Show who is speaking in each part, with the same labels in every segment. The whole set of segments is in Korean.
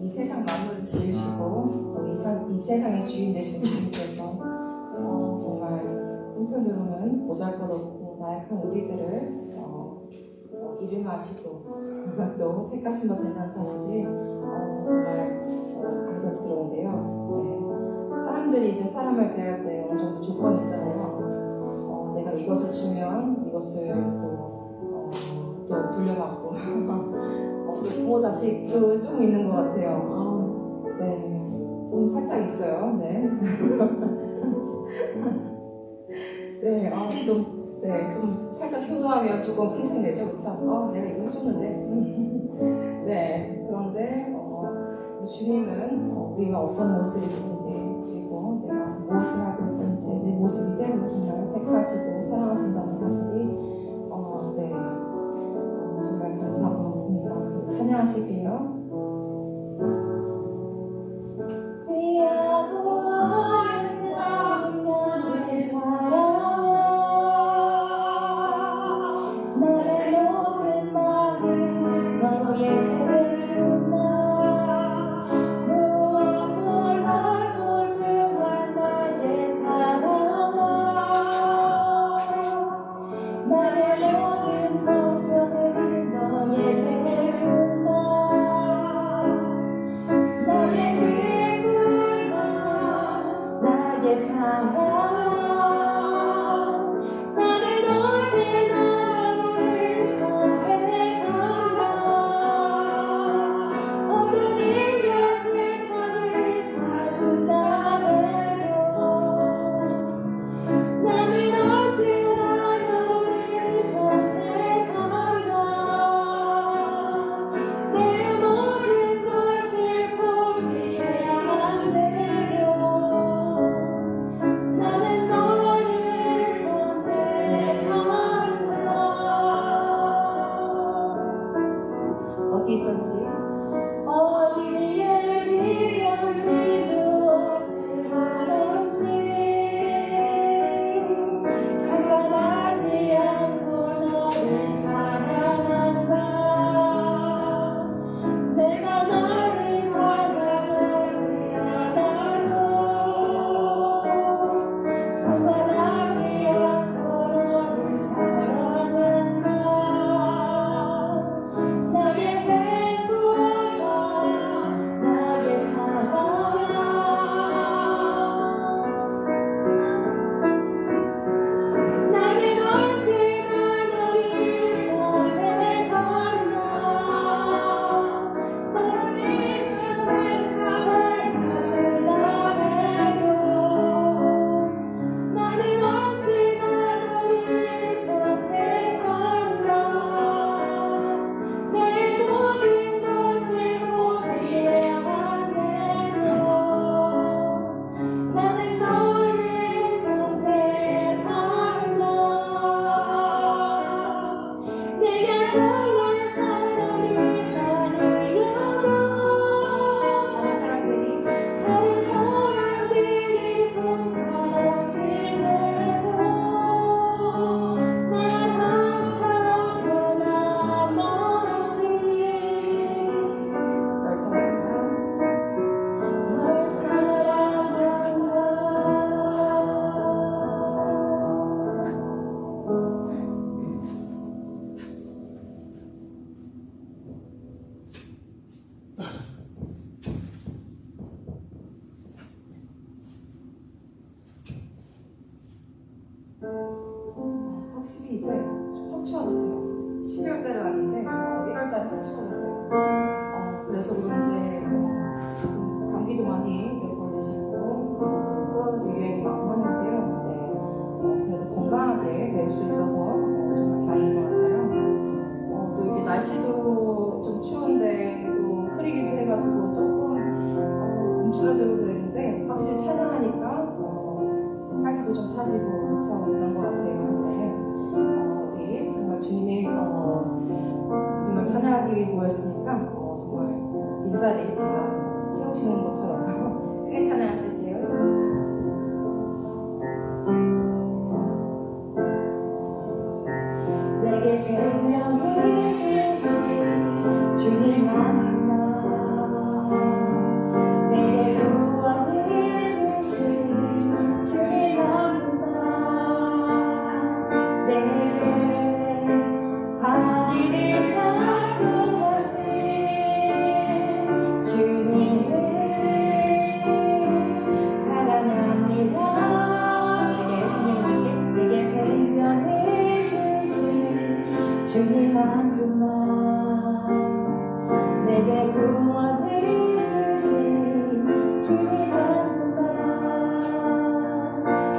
Speaker 1: 이 세상 만물을 지으시고 또 이 세상의 주인 되신 주님께서 정말 한편으로는 보잘것없고 나약한 우리들을 이름하시고 또 택하신 것 된다는 사실이 정말 감격스러운데요. 네. 사람들이 이제 사람을 대할 때 어느 정도 조건이 있잖아요. 내가 이것을 주면 이것을 또 돌려받고 부모 자식도 좀 있는 것 같아요. 네, 좀 살짝 있어요. 네. 네, 좀 살짝 효도하면 조금 생생내죠, 그렇죠? 내가 이거 해줬는데. 네, 그런데 주님은 우리가 어떤 모습을 입든지 그리고 내가 무엇을 하고 있든지 내 모습 이대로 정말 택하시고 사랑하신다는 사실이 네, 정말 감사하고 있습니다. 찬양하실게요. 귀하고 아름다운 나의 사랑아, 나의 모든 마음을 너에게 준다. 무엇보다 소중한 나의 사랑아, 나의 모든 정성을 너에게 준다. 나의 기쁨아, 나의 사랑아, 나는 언제나 너를 선택한다. 어떤 일과 세상을 다 준다 해도 나는 언제나 너를 선택한다. 내 모든 것을 포기해야 돼요. 나는 너를 선택한다. 어디 있던지 어디에 있던지 무엇을 하던지 상관하지 않고 너를 사랑한다. 내가 너를 사랑하지 않아도 상관하지 않고 너를 사랑한다. 나의 행복아, 나의 사랑아, 나는 언제나 너를 선택한다. 어린 그 세상을 다 준다 해도 나는 언제나 너를 선택한다. 내 모든 것을 포기해야 돼도 나는 너를 선택한다. 내가 정말 사랑을 하려고 다른 사람들이 손가락질해도 난 항상 변함없이 널 사랑한다. 확실히 이제 푹 추워졌어요. 12월달은 아닌데 1월달에 푹 추워졌어요. 그래서 그런지 가족이 모였으니까 정말 빈자리 다 채우시는 것처럼 크게 찬양하실게요.
Speaker 2: 내게 생명을 주신 주님 만나 내게 구원을 주신 주님 만나 내게 하늘을 약속하신 주님을 사랑합니다. 내게 생명을 주신 주님 한 분만 내게 구원을 주신 주님 한 분만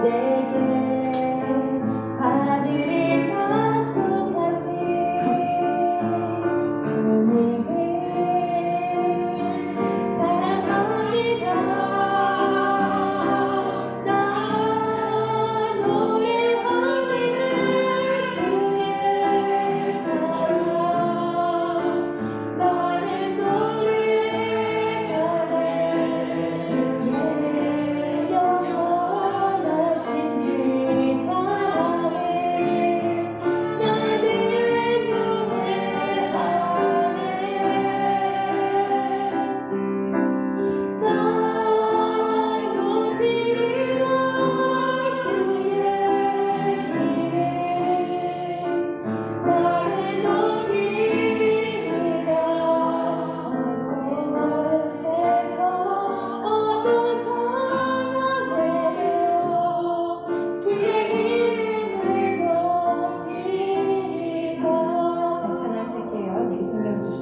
Speaker 2: 내게 하늘을 약속하신 주님을 사랑합니다. 나 노래하네 주의 사랑 나는 노래하네 주의 영원하신 그 사랑을 나는 노래하네 나 높이리라 주의 이름 나를 높이리라 곳곳에서 어두운 상황에도 주의 이름을 높이리라
Speaker 1: 다시 찬양하실게요. 내게 생명 주신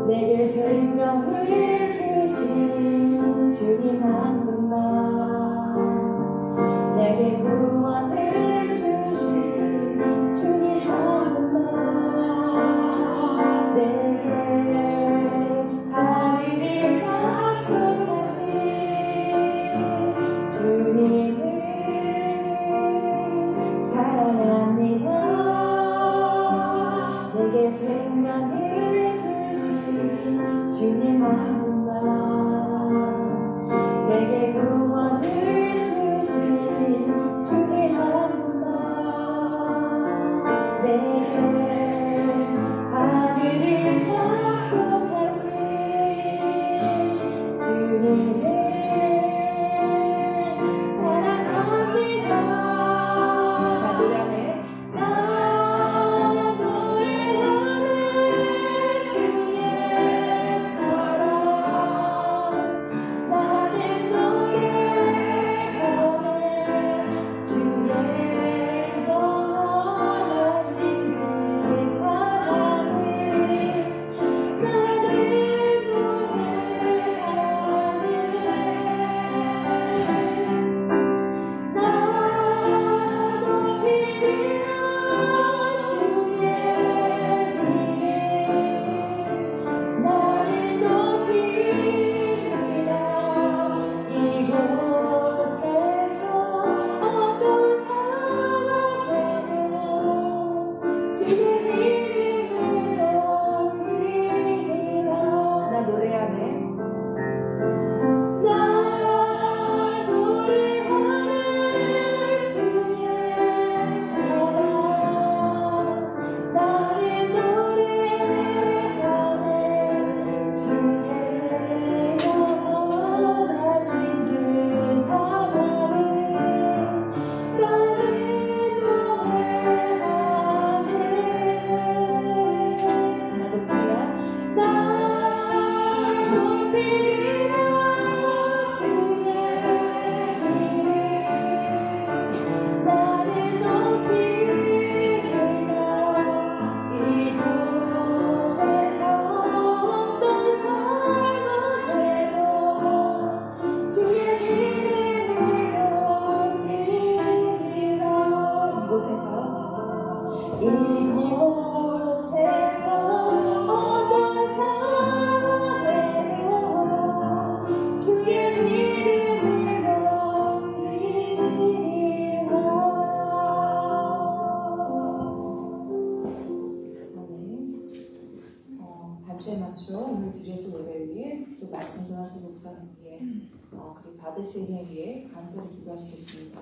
Speaker 2: 내게 생명을 주신 주님 한 분만 내게 구원을 주신 주님 한 분만 내게 하늘을 약속하신 주님을 사랑합니다. 내게 생명을 주신 주님 한 분만 내게 구원을 주신 주님 한 분만 내게 하늘을 약속하신 주님을 사랑합니다.
Speaker 1: 나 노래하네.
Speaker 2: 나 노래하네 주의 사랑 나는 노래하네 주의 영원하신 그 사랑을 나는 노래하네 나 높이리라 주의 이름 나를 높이리라 이곳에서 어두운 상황에도 주의 이름을 높이리라
Speaker 1: 나 노래하네.
Speaker 2: 나 노래하네 주의 사랑 나를 노래하네 주의 영원하신 그 사랑을 나는 노래하네
Speaker 1: 나 높이리라.
Speaker 2: 나 높이리라 주의 이름 나를 높이리라 이곳에서 어떤 상황에도 주의 이름을 높이리라
Speaker 1: 이곳에서
Speaker 2: 어떤 상황에도 주의 이름을 높이리라
Speaker 1: 단추에 맞춰 오늘 드려질 예배를 위해 또 말씀 전하실 목사님 위해 그리고 받으실 은혜 위해 간절히 기도하시겠습니다.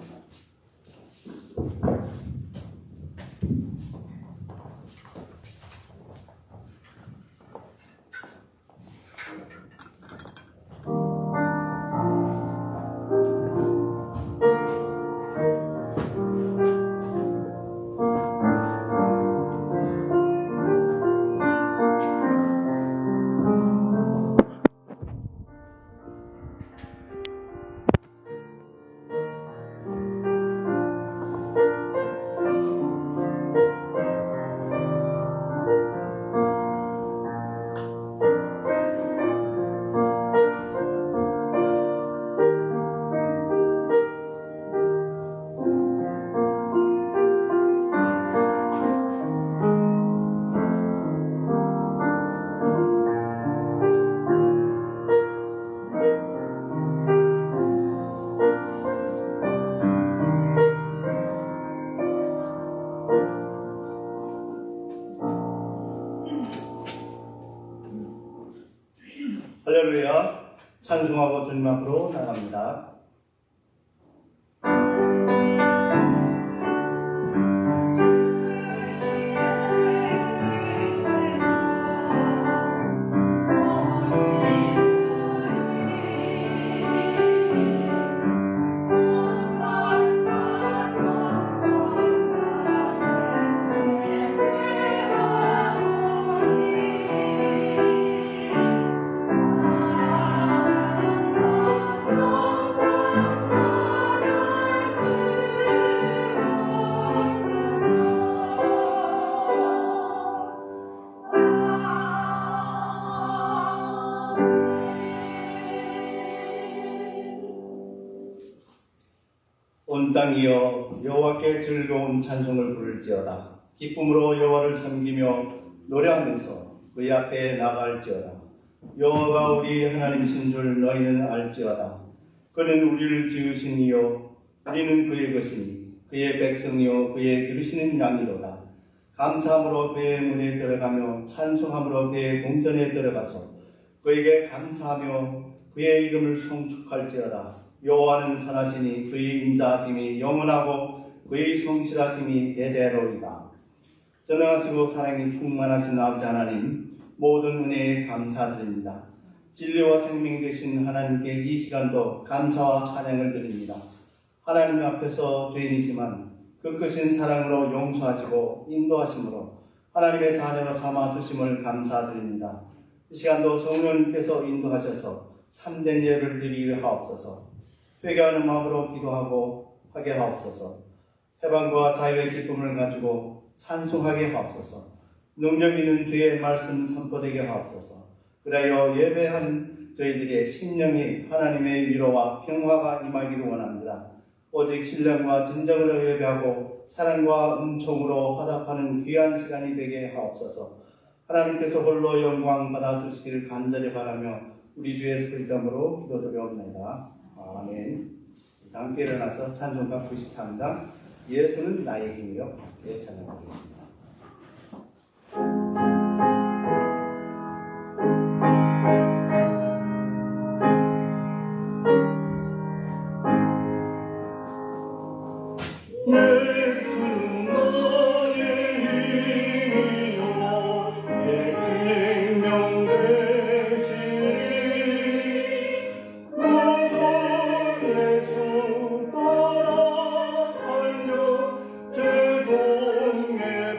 Speaker 3: 할렐루야. 찬송하고 주님 앞으로 나갑니다. 온 땅이여 여호와께 즐거운 찬송을 부를지어다. 기쁨으로 여호와를 섬기며 노래하면서 그의 앞에 나갈지어다. 여호와가 우리 하나님이신 줄 너희는 알지어다. 그는 우리를 지으신 이요 우리는 그의 것이니 그의 백성이요 그의 기르시는 양이로다. 감사함으로 그의 문에 들어가며 찬송함으로 그의 궁전에 들어가서 그에게 감사하며 그의 이름을 송축할지어다. 여호와는 선하시니 그의 인자하심이 영원하고 그의 성실하심이 대대로이다. 전능하시고 사랑이 충만하신 아버지 하나님, 모든 은혜에 감사드립니다. 진리와 생명 되신 하나님께 이 시간도 감사와 찬양을 드립니다. 하나님 앞에서 죄인이지만 그 크신 사랑으로 용서하시고 인도하심으로 하나님의 자녀로 삼아 주심을 감사드립니다. 이 시간도 성령님께서 인도하셔서 참된 예배를 드리게 하옵소서. 회개하는 마음으로 기도하고 하게 하옵소서. 해방과 자유의 기쁨을 가지고 찬송하게 하옵소서. 능력 있는 주의 말씀 선포되게 하옵소서. 그래야 예배한 저희들의 심령이 하나님의 위로와 평화가 임하기를 원합니다. 오직 신령과 진정으로 예배하고 사랑과 은총으로 화답하는 귀한 시간이 되게 하옵소서. 하나님께서 홀로 영광 받아주시기를 간절히 바라며 우리 주 예수 그리스도 이름으로 기도드려옵나이다. 아멘. 함께 일어나서 찬송가 93장 예수는 나의 힘이요 함께 찬양하겠습니다. 예수는 나의 힘이요 내 생명 되시니 예수 따라 살며 제 종의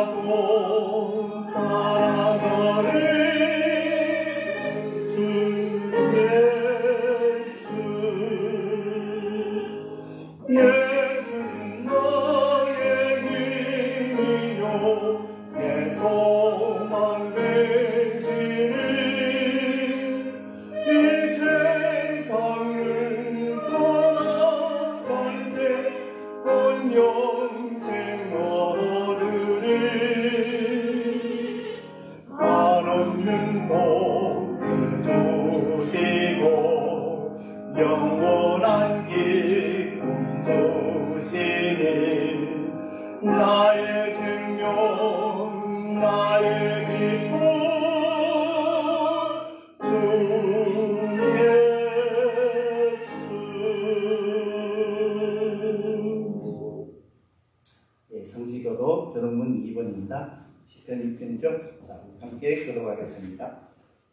Speaker 3: 하고 따라가리 주 예수 예수는 나의 힘이요 내 소망 되시니 이 세상을 떠나갈 때 온 영생 얻으리 한없는 복을 주시고 영원한 기쁨 주시니 나의 생명 나의 기쁨 주 예수. 성지교도 교동문 2번입니다. 시편 6편이죠. 자, 함께 교도하겠습니다.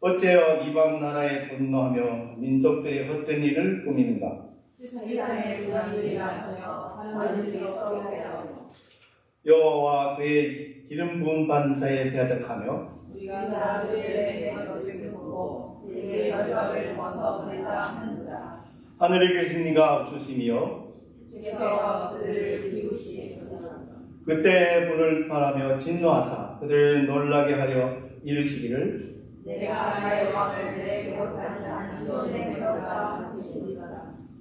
Speaker 3: 어째여 이방 나라에 분노하며 민족들이 헛된 일을 꾸미는가?
Speaker 2: 세상의 문화들이 나서서 하나님을 썩여하여
Speaker 3: 여호와와 그의 기름 부은 반사에 대적하며
Speaker 2: 우리가 그들의 것을 보고 그의 결박을 벗어버리자 하는구나.
Speaker 3: 하늘에 계신 이가 없으시며
Speaker 2: 주께서 그들을 비우시겠으나
Speaker 3: 그때 분을 바라며 진노하사 그들을 놀라게 하여 이르시기를
Speaker 2: 내가 나의 왕을 내 거룩한 산 시온에서가 하시리라.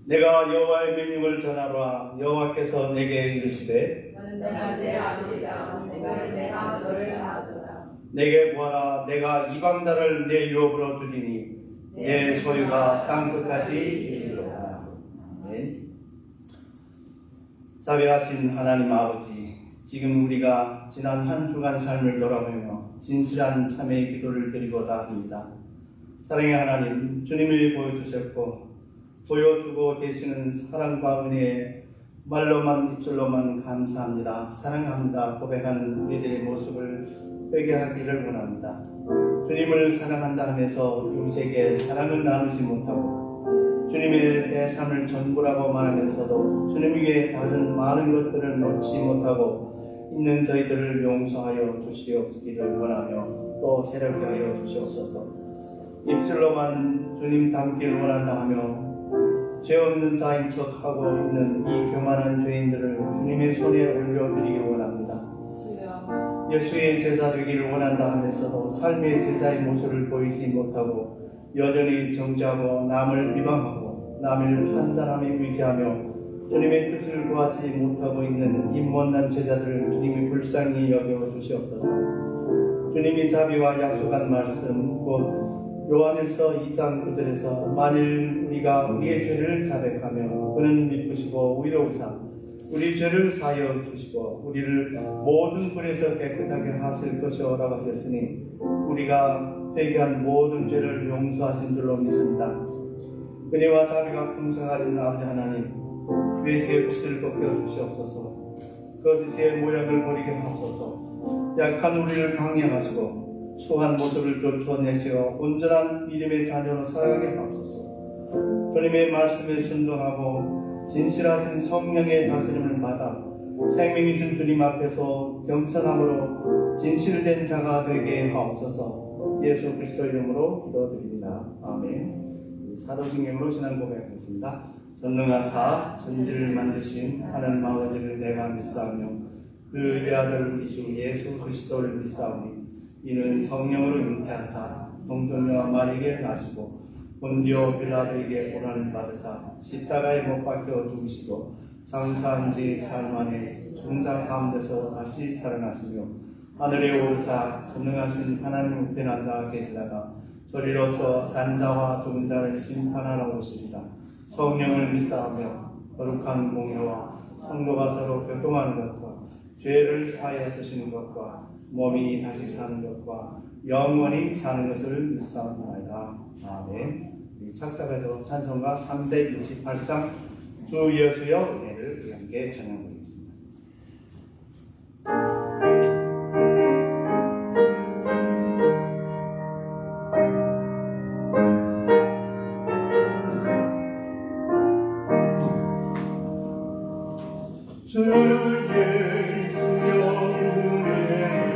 Speaker 3: 내가 여호와의 명령을 전하노라. 여호와께서 내게 이르시되
Speaker 2: 너는 내 아들이다. 내가 너를 낳았도다.
Speaker 3: 내게 보아라. 내가 이방 나라를 내 유업으로 두리니 내 소유가 땅 끝까지 이르리로다. 아멘. 자비하신 하나님 아버지, 지금 우리가 지난 한 주간 삶을 돌아보며 진실한 참회의 기도를 드리고자 합니다. 사랑의 하나님, 주님이 보여주셨고 보여주고 계시는 사랑과 은혜에 말로만 입술로만 감사합니다. 사랑합니다. 고백하는 우리들의 모습을 회개하기를 원합니다. 주님을 사랑한다 하면서 이웃에게 사랑을 나누지 못하고 주님의 내 삶을 전부라고 말하면서도 주님 위에 다른 많은 것들을 놓지 못하고 있는 저희들을 용서하여 주시옵기를 원하며 또 새롭게 하여 주시옵소서. 입술로만 주님 닮기를 원한다 하며 죄 없는 자인 척하고 있는 이 교만한 죄인들을 주님의 손에 올려드리기 원합니다. 예수의 제자 되기를 원한다 하면서도 삶의 제자의 모습을 보이지 못하고 여전히 정죄하고 남을 비방하고 남을 판단함에 의지하며 주님의 뜻을 구하지 못하고 있는 이 못난 제자들을 주님이 불쌍히 여겨 주시옵소서. 주님이 자비와 약속한 말씀 곧 요한일서 2장 9절에서 만일 우리가 우리의 죄를 자백하며 그는 미쁘시고 의로우사 우리 죄를 사하여 주시고 우리를 모든 불에서 깨끗하게 하실 것이라고 하셨으니 우리가 회개한 모든 죄를 용서하신 줄로 믿습니다. 은혜와 자비가 풍성하신 아버지 하나님, 외식의 붓을 벗겨 주시옵소서. 거짓의 모양을 버리게 하소서. 약한 우리를 강량하시고 추한 모습을 쫓아내시어 온전한 믿음의 자녀로 살아가게 하옵소서. 주님의 말씀에 순종하고 진실하신 성령의 다스림을 받아 생명이신 주님 앞에서 겸손함으로 진실된 자가 되게 하옵소서. 예수 그리스도 이름으로 기도드립니다. 아멘. 사도신경으로 신앙 고백하겠습니다. 전능하사 천지를 만드신 하나님 아버지를 내가 믿사오며 그의 아들 우리 주 예수 그리스도를 믿사오니 이는 성령으로 잉태하사 동정녀와 마리에게 나시고 본디오 빌라도에게 고난을 받으사 십자가에 못 박혀 죽으시고 장사한 지 사흘 만에 중장 가운데서 다시 살아나시며 하늘에 오르사 전능하신 하나님 우편에 앉아 계시다가 저리로서 산자와 죽은 자를 심판하러 오시리라. 성령을 믿사하며 거룩한 공회와 성도가 서로 교통하는 것과 죄를 사하여 주시는 것과 몸이 다시 사는 것과 영원히 사는 것을 믿사옵나이다. 아멘. 착사가서 찬송가 368장 주 예수여 은혜를 함께 찬양드리겠습니다. 주 예수여 은혜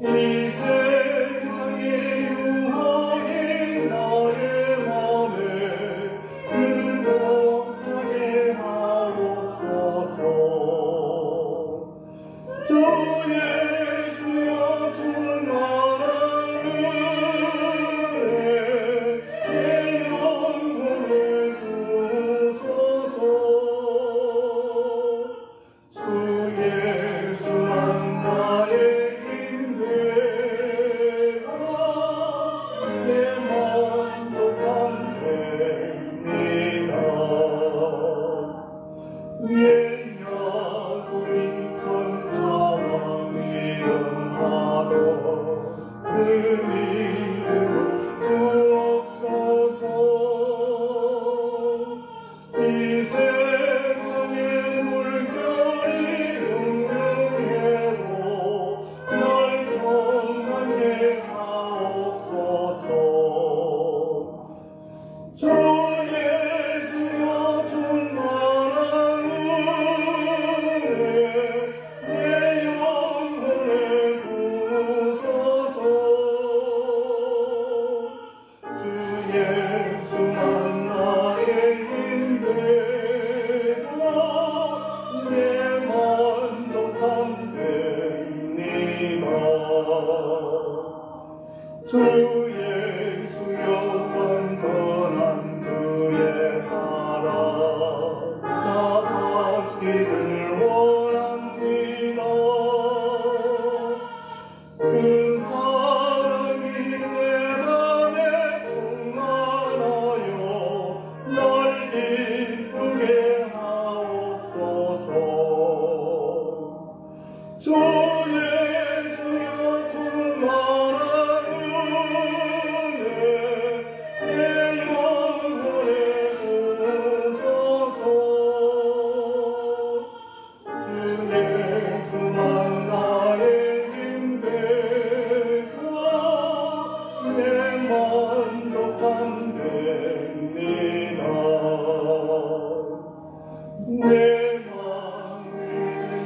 Speaker 3: 이 세상의 유혹이 나의 맘에 늘 못하게 하옵소서. 주 예수여 충만한 은혜 내 영혼을 구소서. 주 예수만 나의 힘되고 내 만족한 됩니다. 옛야구인 천사와 씨름하러 그 믿음을 주옵소서. 이 세상의 물결이 흉흉해도 날 평안케 하옵소서. 주 예수여 충만한 은혜 내 영혼을 구소서. 주 예수만 나의 힘되고 내 만족함 됩니다. 주 예수여 완전한 주의 사랑 나 받기를 원합니다. 그 사랑이 내 맘에 충만하여 날 기쁘게 하옵소서. 주 예수여 충만한 은혜 내 영혼을 구소서. 주 예수만 나의 힘되고 내 만족함 됩니다. 내 맘을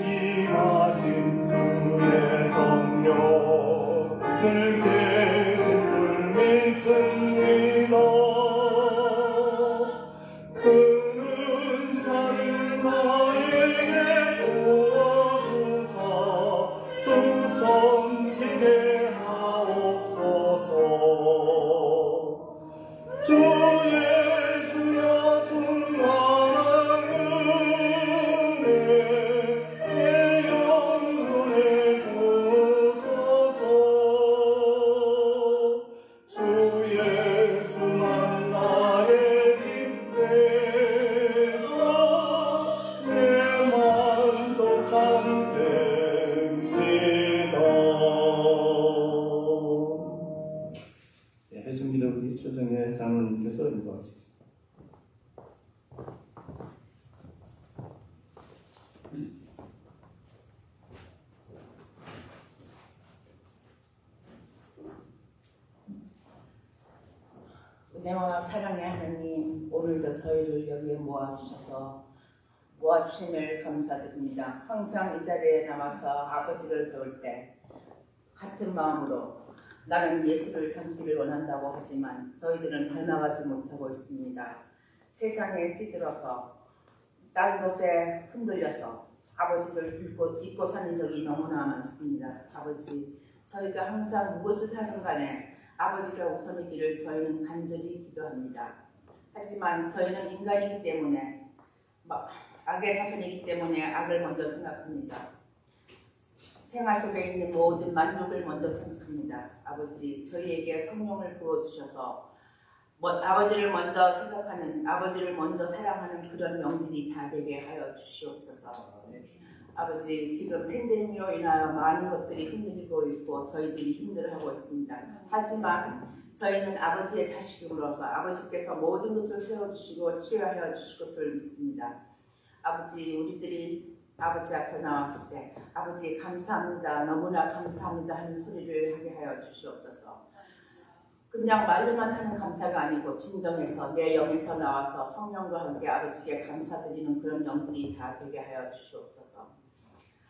Speaker 3: 임하신 주의 성령 늘 계신 줄 믿습니다. 그 은사를 나에게 부어주사 주 섬기게 하옵소서. 주 예수여 충만한 은혜 내 영혼을 구소서. 주 예수만 나의 힘되고 내 만족함 됩니다. 해준기를 우리 조정의 장로님께서 인도하시겠습니다.
Speaker 2: 은혜와 사랑의 하나님, 오늘도 저희를 여기에 모아주심을 감사드립니다. 항상 이 자리에 나와서 아버지를 배울 때 같은 마음으로 나는 예수를 닮기를 원한다고 하지만 저희들은 닮아가지 못하고 있습니다. 세상에 찌들어서 다른 곳에 흔들려서 아버지를 잊고 사는 적이 너무나 많습니다. 아버지, 저희가 항상 무엇을 하든 간에 아버지가 우선이기를 저희는 간절히 기도합니다. 하지만 저희는 인간이기 때문에 악의 자손이기 때문에 악을 먼저 생각합니다. 생활 속에 있는 모든 만족을 먼저 생각합니다. 아버지, 저희에게 성령을 부어주셔서 아버지를 먼저 생각하는, 아버지를 먼저 사랑하는 그런 영들이 다 되게 하여 주시옵소서. 아버지, 지금 팬데믹으로 인하여 많은 것들이 흔들리고 있고 저희들이 힘들어하고 있습니다. 하지만 저희는 아버지의 자식으로서 아버지께서 모든 것을 세워주시고 치유하여 주실 것을 믿습니다. 아버지, 우리들이 아버지 앞에 나왔을 때 아버지 감사합니다, 너무나 감사합니다 하는 소리를 하게 하여 주시옵소서. 그냥 말로만 하는 감사가 아니고 진정해서 내 영에서 나와서 성령과 함께 아버지께 감사드리는 그런 영들이 다 되게 하여 주시옵소서.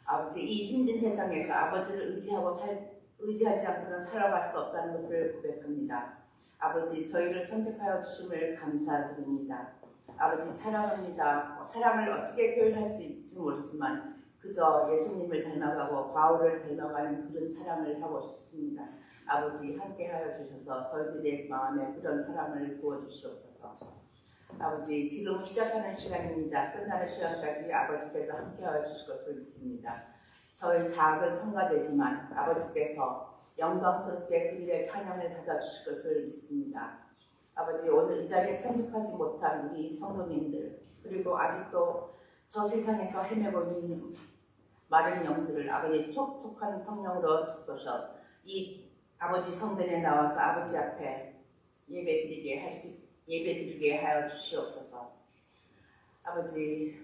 Speaker 2: 아버지, 이 힘든 세상에서 아버지를 의지하고 의지하지 않고는 살아갈 수 없다는 것을 고백합니다. 아버지, 저희를 선택하여 주심을 감사드립니다. 아버지, 사랑합니다. 사랑을 어떻게 표현할 수 있을지 모르지만 그저 예수님을 닮아가고 바울을 닮아가는 그런 사랑을 하고 싶습니다. 아버지, 함께하여 주셔서 저희들의 마음에 그런 사랑을 부어주시옵소서. 아버지, 지금 시작하는 시간입니다. 끝나는 시간까지 아버지께서 함께하여 주실 것을 믿습니다. 저희 작은 성가되지만 아버지께서 영광스럽게 그 일의 찬양을 받아주실 것을 믿습니다. 아버지, 오늘 이 자리에 참석하지 못한 우리 성도님들, 그리고 아직도 저 세상에서 헤매고 있는 마른 영들을 아버지 촉촉한 성령으로 축소셔 이 아버지 성전에 나와서 아버지 앞에 예배드리게 하여 주시옵소서. 아버지,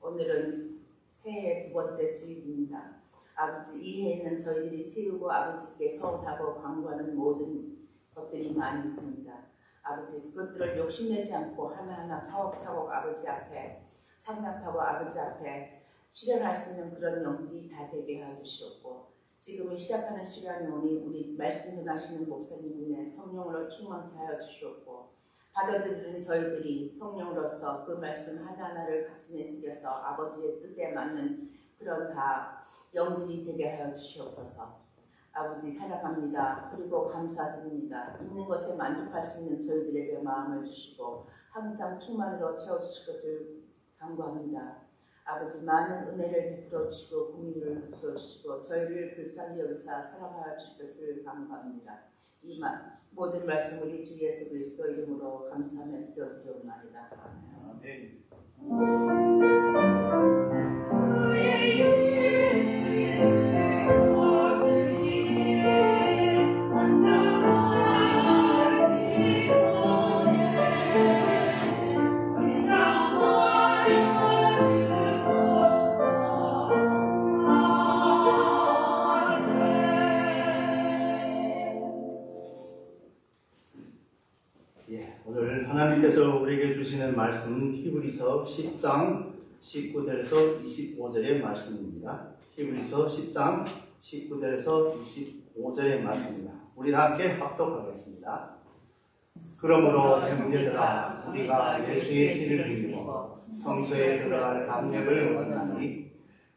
Speaker 2: 오늘은 새해 2번째 주일입니다. 아버지, 이 해에는 저희들이 세우고 아버지께 서운하고 간구하는 모든 것들이 많이 있습니다. 아버지, 그것들을 욕심내지 않고 하나하나 차곡차곡 아버지 앞에 상납하고 아버지 앞에 실현할 수 있는 그런 영들이 다 되게 하여 주시옵고, 지금은 시작하는 시간이 오니 우리 말씀 전하시는 목사님의 성령으로 충만케 하여 주시옵고, 받아들이는 저희들이 성령으로서 그 말씀 하나하나를 가슴에 새겨서 아버지의 뜻에 맞는 그런 다 영들이 되게 하여 주시옵소서. 아버지, 사랑합니다. 그리고 감사드립니다. 있는 것에 만족할 수 있는 저희들에게 마음을 주시고 항상 충만으로 채워주실 것을 간구합니다. 아버지, 많은 은혜를 베풀어 주시고 공의를 베풀어 주시고 저희를 불쌍히 여기사 사랑하여 주실 것을 간구합니다. 이 모든 말씀 우리 주 예수 그리스도 이름으로 감사하며 기도드리옵나이다. 아멘.
Speaker 3: 오늘 하나님께서 우리에게 주시는 말씀은 히브리서 10장 19절에서 25절의 말씀입니다. 히브리서 10장 19절에서 25절의 말씀입니다. 우리 다 함께 합독하겠습니다. 그러므로 형제들아, 우리가 예수의 길을 믿고 성소에 들어갈 감격을 원하니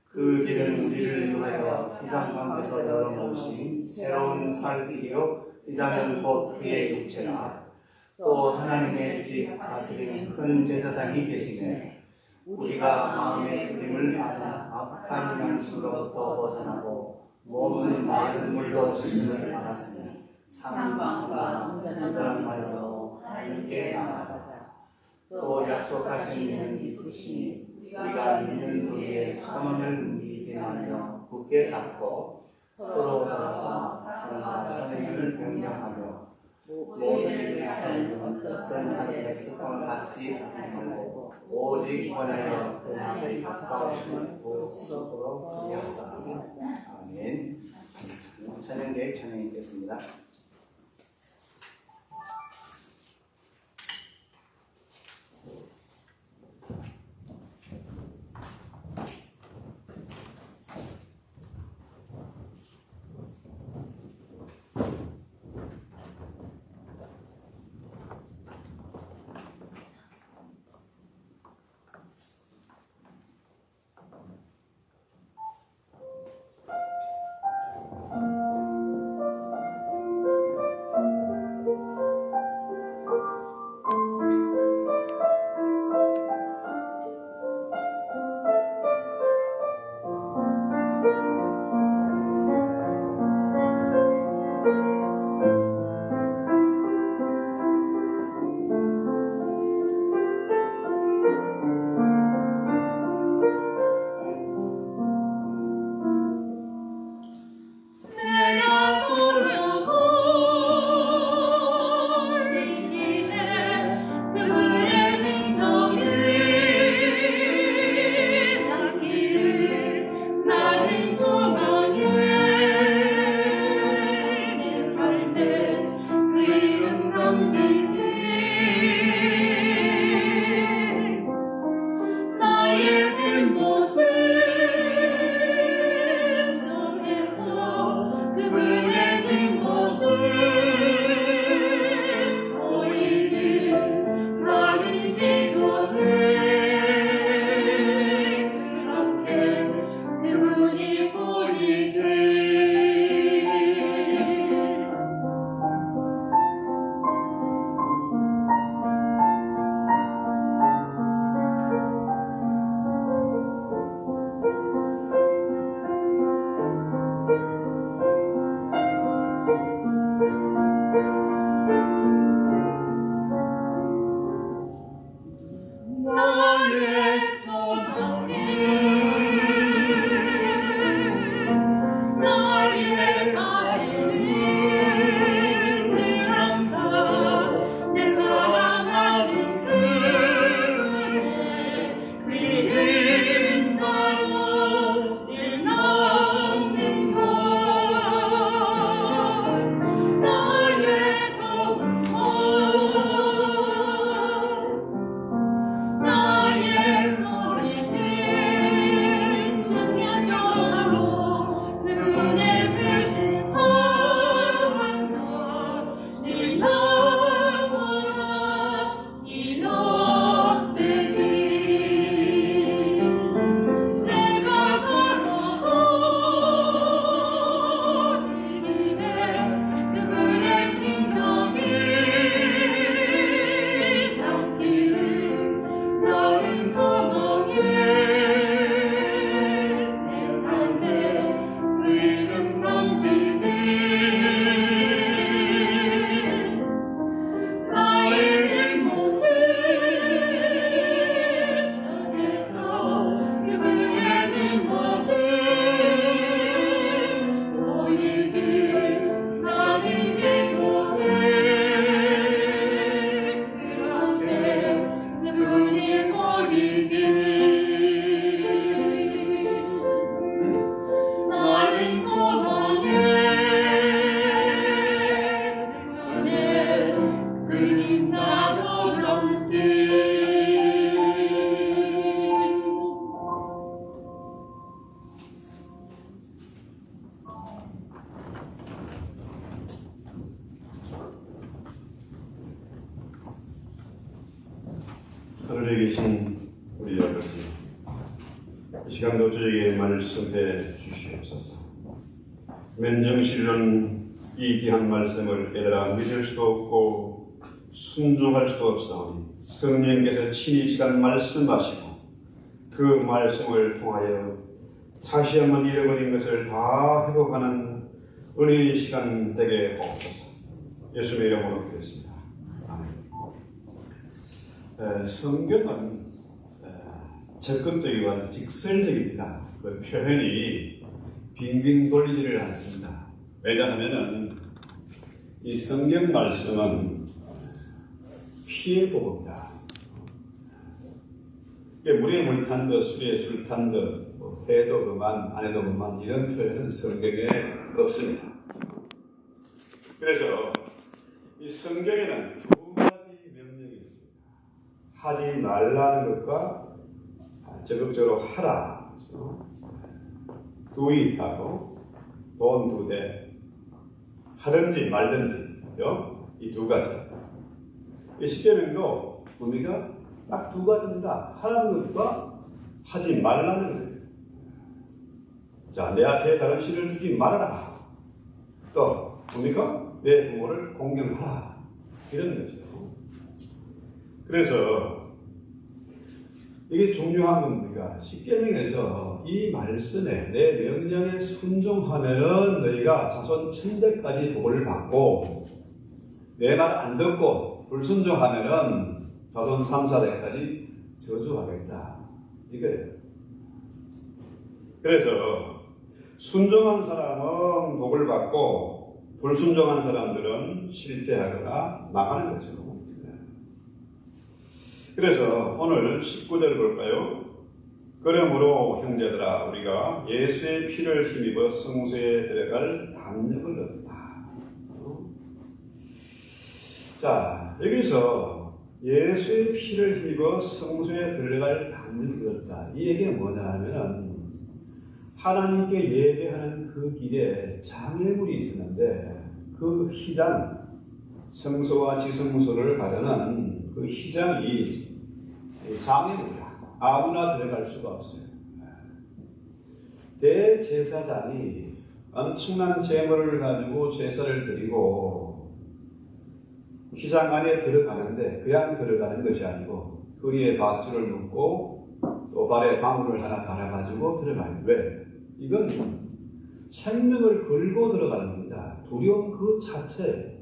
Speaker 3: 그 길은 우리를 위하여 비상 가운데서 열어놓으신 새로운 살 길이요, 비자는 곧 그의 육체라. 또 하나님의 집 다스리는 큰 제사장이 계시네. 우리가 마음의 그림을 알아 악한 양심으로부터 벗어나고 몸은 많은 물로 씻음을 받았으니 참 마음과 온전한 말로 하나님께 나아가자. 또 약속하신 이는 이쁘시니 우리가 믿는 우리의 선언을 움직이지 말며 굳게 잡고 서로 돌아와 선과 선행을 병령하며 모든 일을 하는 어떤 자의 습성을 같이 하지 말고 오직 원하여 그 앞에 가까우심을 스스로 그리하자. 아멘. 찬양대 찬양했겠습니다.
Speaker 4: 모습 속에서 그를 하늘에 계신 우리 아버지, 이 시간도 저에게 말씀해 주시옵소서. 맨정신으로는 이 귀한 말씀을 깨달아 믿을 수도 없고 순종할 수도 없사오니 성령께서 친히 이 시간 말씀하시고 그 말씀을 통하여 다시 한번 잃어버린 것을 다 회복하는 은혜의 시간 되게 하옵소서. 예수의 이름으로 기도했습니다. 아멘. 성경은 적극적이고 직설적입니다. 그 표현이 빙빙 돌리지를 않습니다. 왜냐하면 이 성경 말씀은 피해 보고입니다. 물에 물 탄 것, 술에 술 탄 것, 해도 그만, 안 해도 그만, 이런 표현은 성경에 없습니다. 그래서 이 성경에는 두 가지 명령이 있습니다. 하지 말라는 것과 적극적으로 하라. 도이 있다고, 돈 2대, 하든지 말든지, 이 두 가지. 이 십계명도 우리가 딱 두 가지입니다. 하라는 것과 하지 말라는 거예요. 자, 내 앞에 다른 신을 두지 말아라. 또 뭡니까? 내 부모를 공경하라. 이런 거죠. 그래서 이게 중요한 겁니다. 십계명에서 이 말씀에 내 명령에 순종하면은 너희가 자손 천대까지 복을 받고 내 말 안 듣고 불순종하면은 자손 3, 4대까지 저주하겠다. 이거예요. 그래서 순종한 사람은 복을 받고 불순종한 사람들은 실패하거나 나가는 거죠. 그래서 오늘 19절 볼까요? 그러므로 형제들아 우리가 예수의 피를 힘입어 성소에 들어갈 담력을 얻다. 자, 여기서 예수의 피를 힘입어 성소에 들어갈 담력을 얻다. 이 얘기가 뭐냐 하면은 하나님께 예배하는 그 길에 장애물이 있었는데 그 휘장, 성소와 지성소를 가르는 그 휘장이 장애물이야. 아무나 들어갈 수가 없어요. 대제사장이 엄청난 제물을 가지고 제사를 드리고 휘장 안에 들어가는데 그냥 들어가는 것이 아니고 허리에 밧줄을 묶고 또 발에 방울을 하나 달아가지고 들어가요. 왜? 이건 생명을 걸고 들어가는 겁니다. 두려움 그 자체.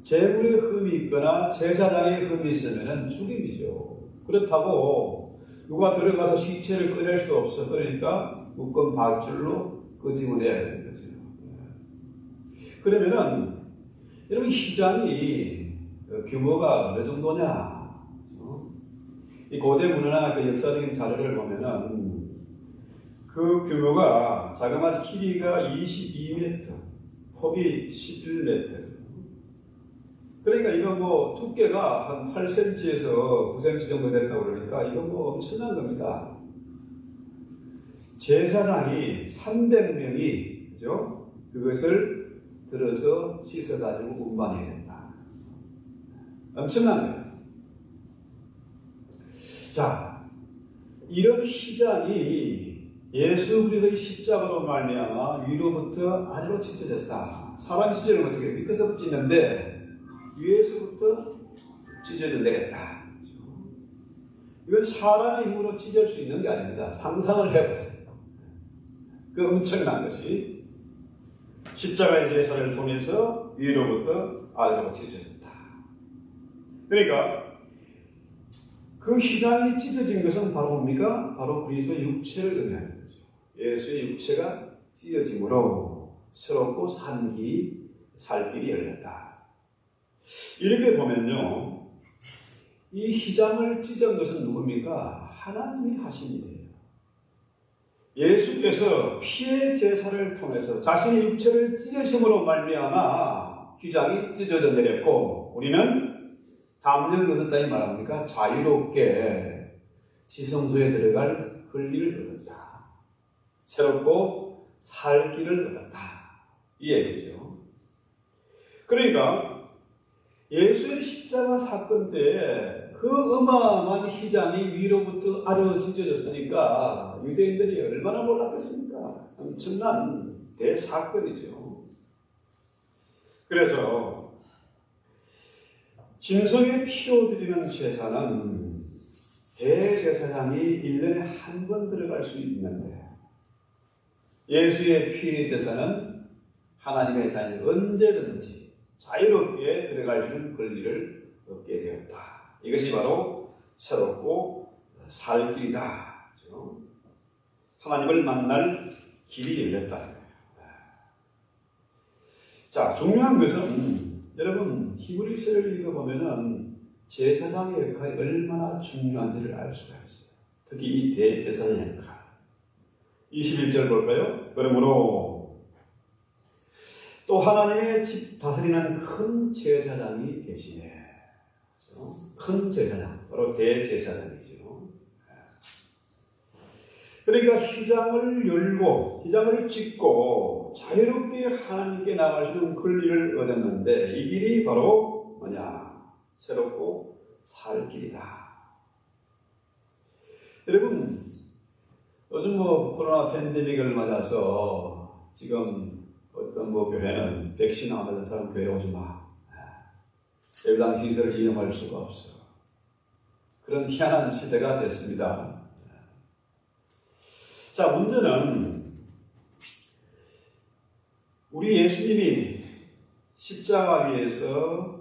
Speaker 4: 제물에 흠이 있거나 제사장에 흠이 있으면 죽임이죠. 그렇다고 누가 들어가서 시체를 꺼낼 수도 없어. 그러니까 묶은 밧줄로 끄집어내야 되는 거죠. 그러면은 여러분 휘장이 규모가 어느 정도냐? 이 고대 문화나 그 역사적인 자료를 보면은 그 규모가 자그마치 길이가 22m, 폭이 11m. 그러니까 이거 뭐 두께가 한 8cm에서 9cm 정도 된다고 그러니까 이거 뭐 엄청난 겁니다. 제사장이 300명이 그죠? 그것을 들어서 씻어가지고 운반해야 된다. 엄청난 거예요. 자, 이런 휘장이 예수 그리스도의 십자가로 말미암아 위로부터 아래로 찢어졌다. 사람이 찢어지면 어떻게 밑에서 찢는데 위에서부터 찢어져 내렸다. 이건 사람의 힘으로 찢을 수 있는 게 아닙니다. 상상을 해보세요. 그 엄청난 것이 십자가의 제사를 통해서 위로부터 아래로 찢어졌다. 그러니까 그 휘장이 찢어진 것은 바로 뭡니까? 바로 그리스도의 육체를 의미하는 거죠. 예수의 육체가 찢어짐으로 새롭고 살 길이 열렸다. 이렇게 보면요, 이 휘장을 찢은 것은 누굽니까? 하나님이 하신 일이에요. 예수께서 피의 제사를 통해서 자신의 육체를 찢으심으로 말미암아 휘장이 찢어져 내렸고 우리는 담력을 얻었다니 말합니까? 자유롭게 지성소에 들어갈 권리를 얻었다. 새롭고 살 길을 얻었다. 이 얘기죠. 그러니까 예수의 십자가 사건 때에 그 어마어마한 휘장이 위로부터 아래찢어졌으니까 유대인들이 얼마나 놀랐겠습니까? 엄청난 대사건이죠. 그래서 짐승의 피로 드리는 제사는 대제사장이 1년에 한 번 들어갈 수 있는데 예수의 피의 제사는 하나님의 자녀 언제든지 자유롭게 들어갈 수 있는 권리를 얻게 되었다. 이것이 바로 새롭고 살 길이다. 그렇죠? 하나님을 만날 길이 열렸다. 자, 중요한 것은 여러분 히브리서를 읽어보면은 제사장의 역할이 얼마나 중요한지를 알 수가 있어요. 특히 이 대제사장의 역할. 21절 볼까요? 그러므로 또 하나님의 집 다스리는 큰 제사장이 계시네. 큰 제사장, 바로 대제사장이죠. 그러니까 휘장을 열고 휘장을 찢고 자유롭게 하나님께 나갈 수 있는 권리를 얻었는데 이 길이 바로 뭐냐? 새롭고 살 길이다. 여러분, 요즘 코로나 팬데믹을 맞아서 지금 어떤 교회는 백신 안 맞은 사람 교회 오지 마. 예배당 시설을 이용할 수가 없어. 그런 희한한 시대가 됐습니다. 자, 문제는 우리 예수님이 십자가 위에서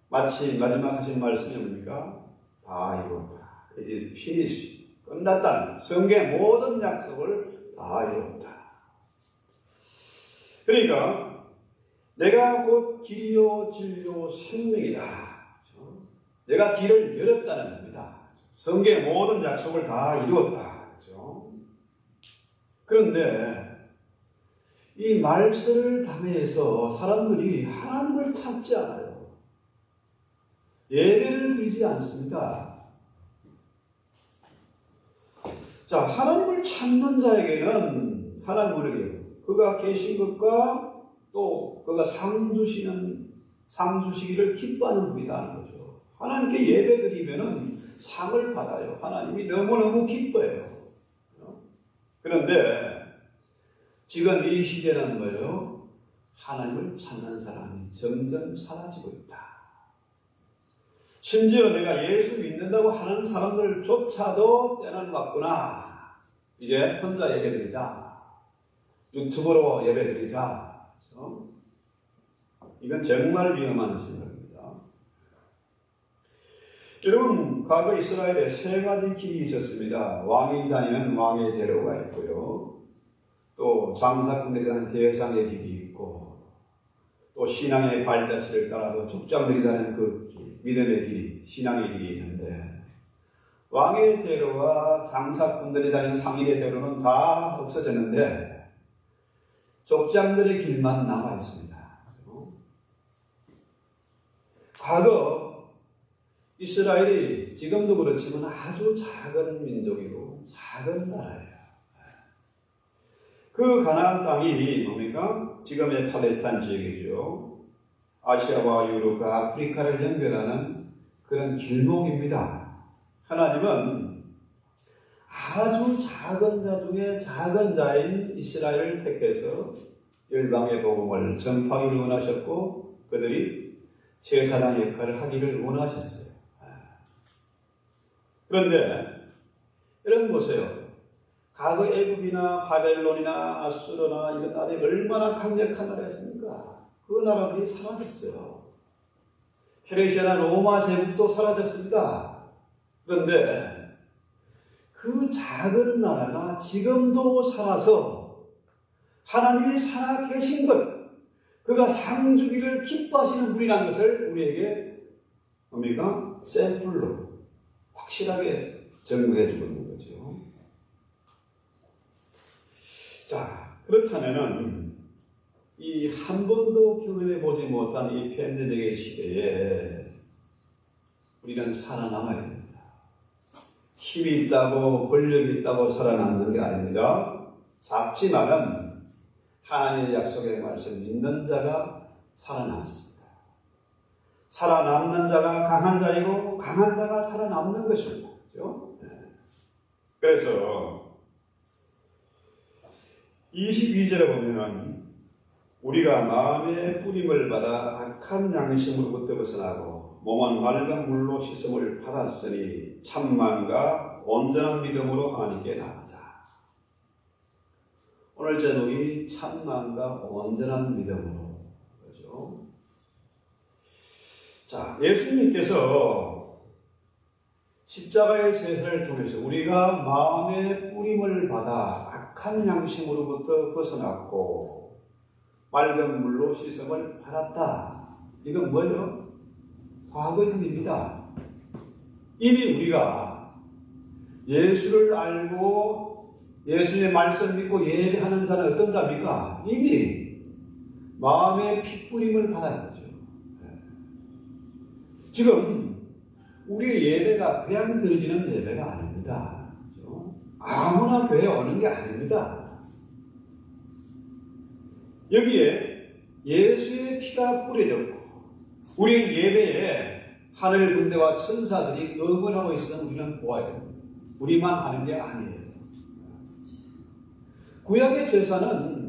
Speaker 4: 마치 마지막 하신 말씀이 뭡니까? 다 이루었다. It is finished. 끝났다. 성경의 모든 약속을 다 이루었다. 그러니까 내가 곧 길이요 진리요 생명이다. 내가 길을 열었다는 겁니다. 성경의 모든 약속을 다 이루었다. 그런데 이 말씀을 당해서 사람들이 하나님을 찾지 않아요. 예배를 드리지 않습니다. 자, 하나님을 찾는 자에게는 하나님을 그가 계신 것과 또 그가 상 주시기를 기뻐하는 분이라는 거죠. 하나님께 예배 드리면은 상을 받아요. 하나님이 너무너무 기뻐해요. 그런데 지금 이 시대는 뭐예요? 하나님을 찾는 사람이 점점 사라지고 있다. 심지어 내가 예수 믿는다고 하는 사람들조차도 때는 왔구나. 이제 혼자 예배드리자. 유튜브로 예배드리자. 이건 정말 위험한 생각입니다. 여러분, 과거 이스라엘에 세 가지 길이 있었습니다. 왕이 다니는 왕의 대로가 있고요. 또 장사꾼들이 다니는 대상의 길이 있고, 또 신앙의 발자취를 따라서 족장들이 다니는 그 길, 믿음의 길이, 신앙의 길이 있는데, 왕의 대로와 장사꾼들이 다니는 상인의 대로는 다 없어졌는데, 족장들의 길만 남아 있습니다. 과거 이스라엘이 지금도 그렇지만 아주 작은 민족이고 작은 나라예요. 그 가나안 땅이 뭡니까? 지금의 팔레스타인 지역이죠. 아시아와 유럽과 아프리카를 연결하는 그런 길목입니다. 하나님은 아주 작은 자 중에 작은 자인 이스라엘을 택해서 열방의 복음을 전파하기를 원하셨고 그들이 제사장 역할을 하기를 원하셨어요. 그런데 여러분 보세요. 과거 애굽이나 바벨론이나 아수르나 이런 나라들이 얼마나 강력한 나라였습니까? 그 나라들이 사라졌어요. 페르시아나 로마 제국도 사라졌습니다. 그런데 그 작은 나라가 지금도 살아서 하나님이 살아 계신 것, 그가 상 주기를 기뻐하시는 분이라는 것을 우리에게 뭡니까? 샘플로 확실하게 증거해 주고 있는 거죠. 자, 그렇다면은 이 한 번도 경험해 보지 못한 이 팬데믹의 시대에 우리는 살아남아야 됩니다. 힘이 있다고 권력이 있다고 살아남는 게 아닙니다. 작지만은 하나님의 약속의 말씀 믿는 자가 살아남습니다. 살아남는 자가 강한 자이고 강한 자가 살아남는 것입니다. 그렇죠? 그래서 22절에 보면은 우리가 마음의 뿌림을 받아 악한 양심으로부터 벗어나고 몸은 맑은 물로 씻음을 받았으니 참만과 온전한 믿음으로 하나님께 나가자. 오늘 제목이 참만과 온전한 믿음으로. 그렇죠? 자, 예수님께서 십자가의 제사를 통해서 우리가 마음의 뿌림을 받아 악한 양심으로부터 벗어났고 맑은 물로 씻음을 받았다. 이건 뭐예요? 과거형입니다. 이미 우리가 예수를 알고 예수의 말씀 믿고 예배하는 자는 어떤 자입니까? 이미 마음의 핏뿌림을 받은 거죠. 지금 우리의 예배가 그냥 드려지는 예배가 아닙니다. 그렇죠? 아무나 교회 오는 게 아닙니다. 여기에 예수의 피가 뿌려졌고 우리의 예배에 하늘 군대와 천사들이 응원하고 있으면 우리는 보아야 됩니다. 우리만 하는 게 아니에요. 구약의 제사는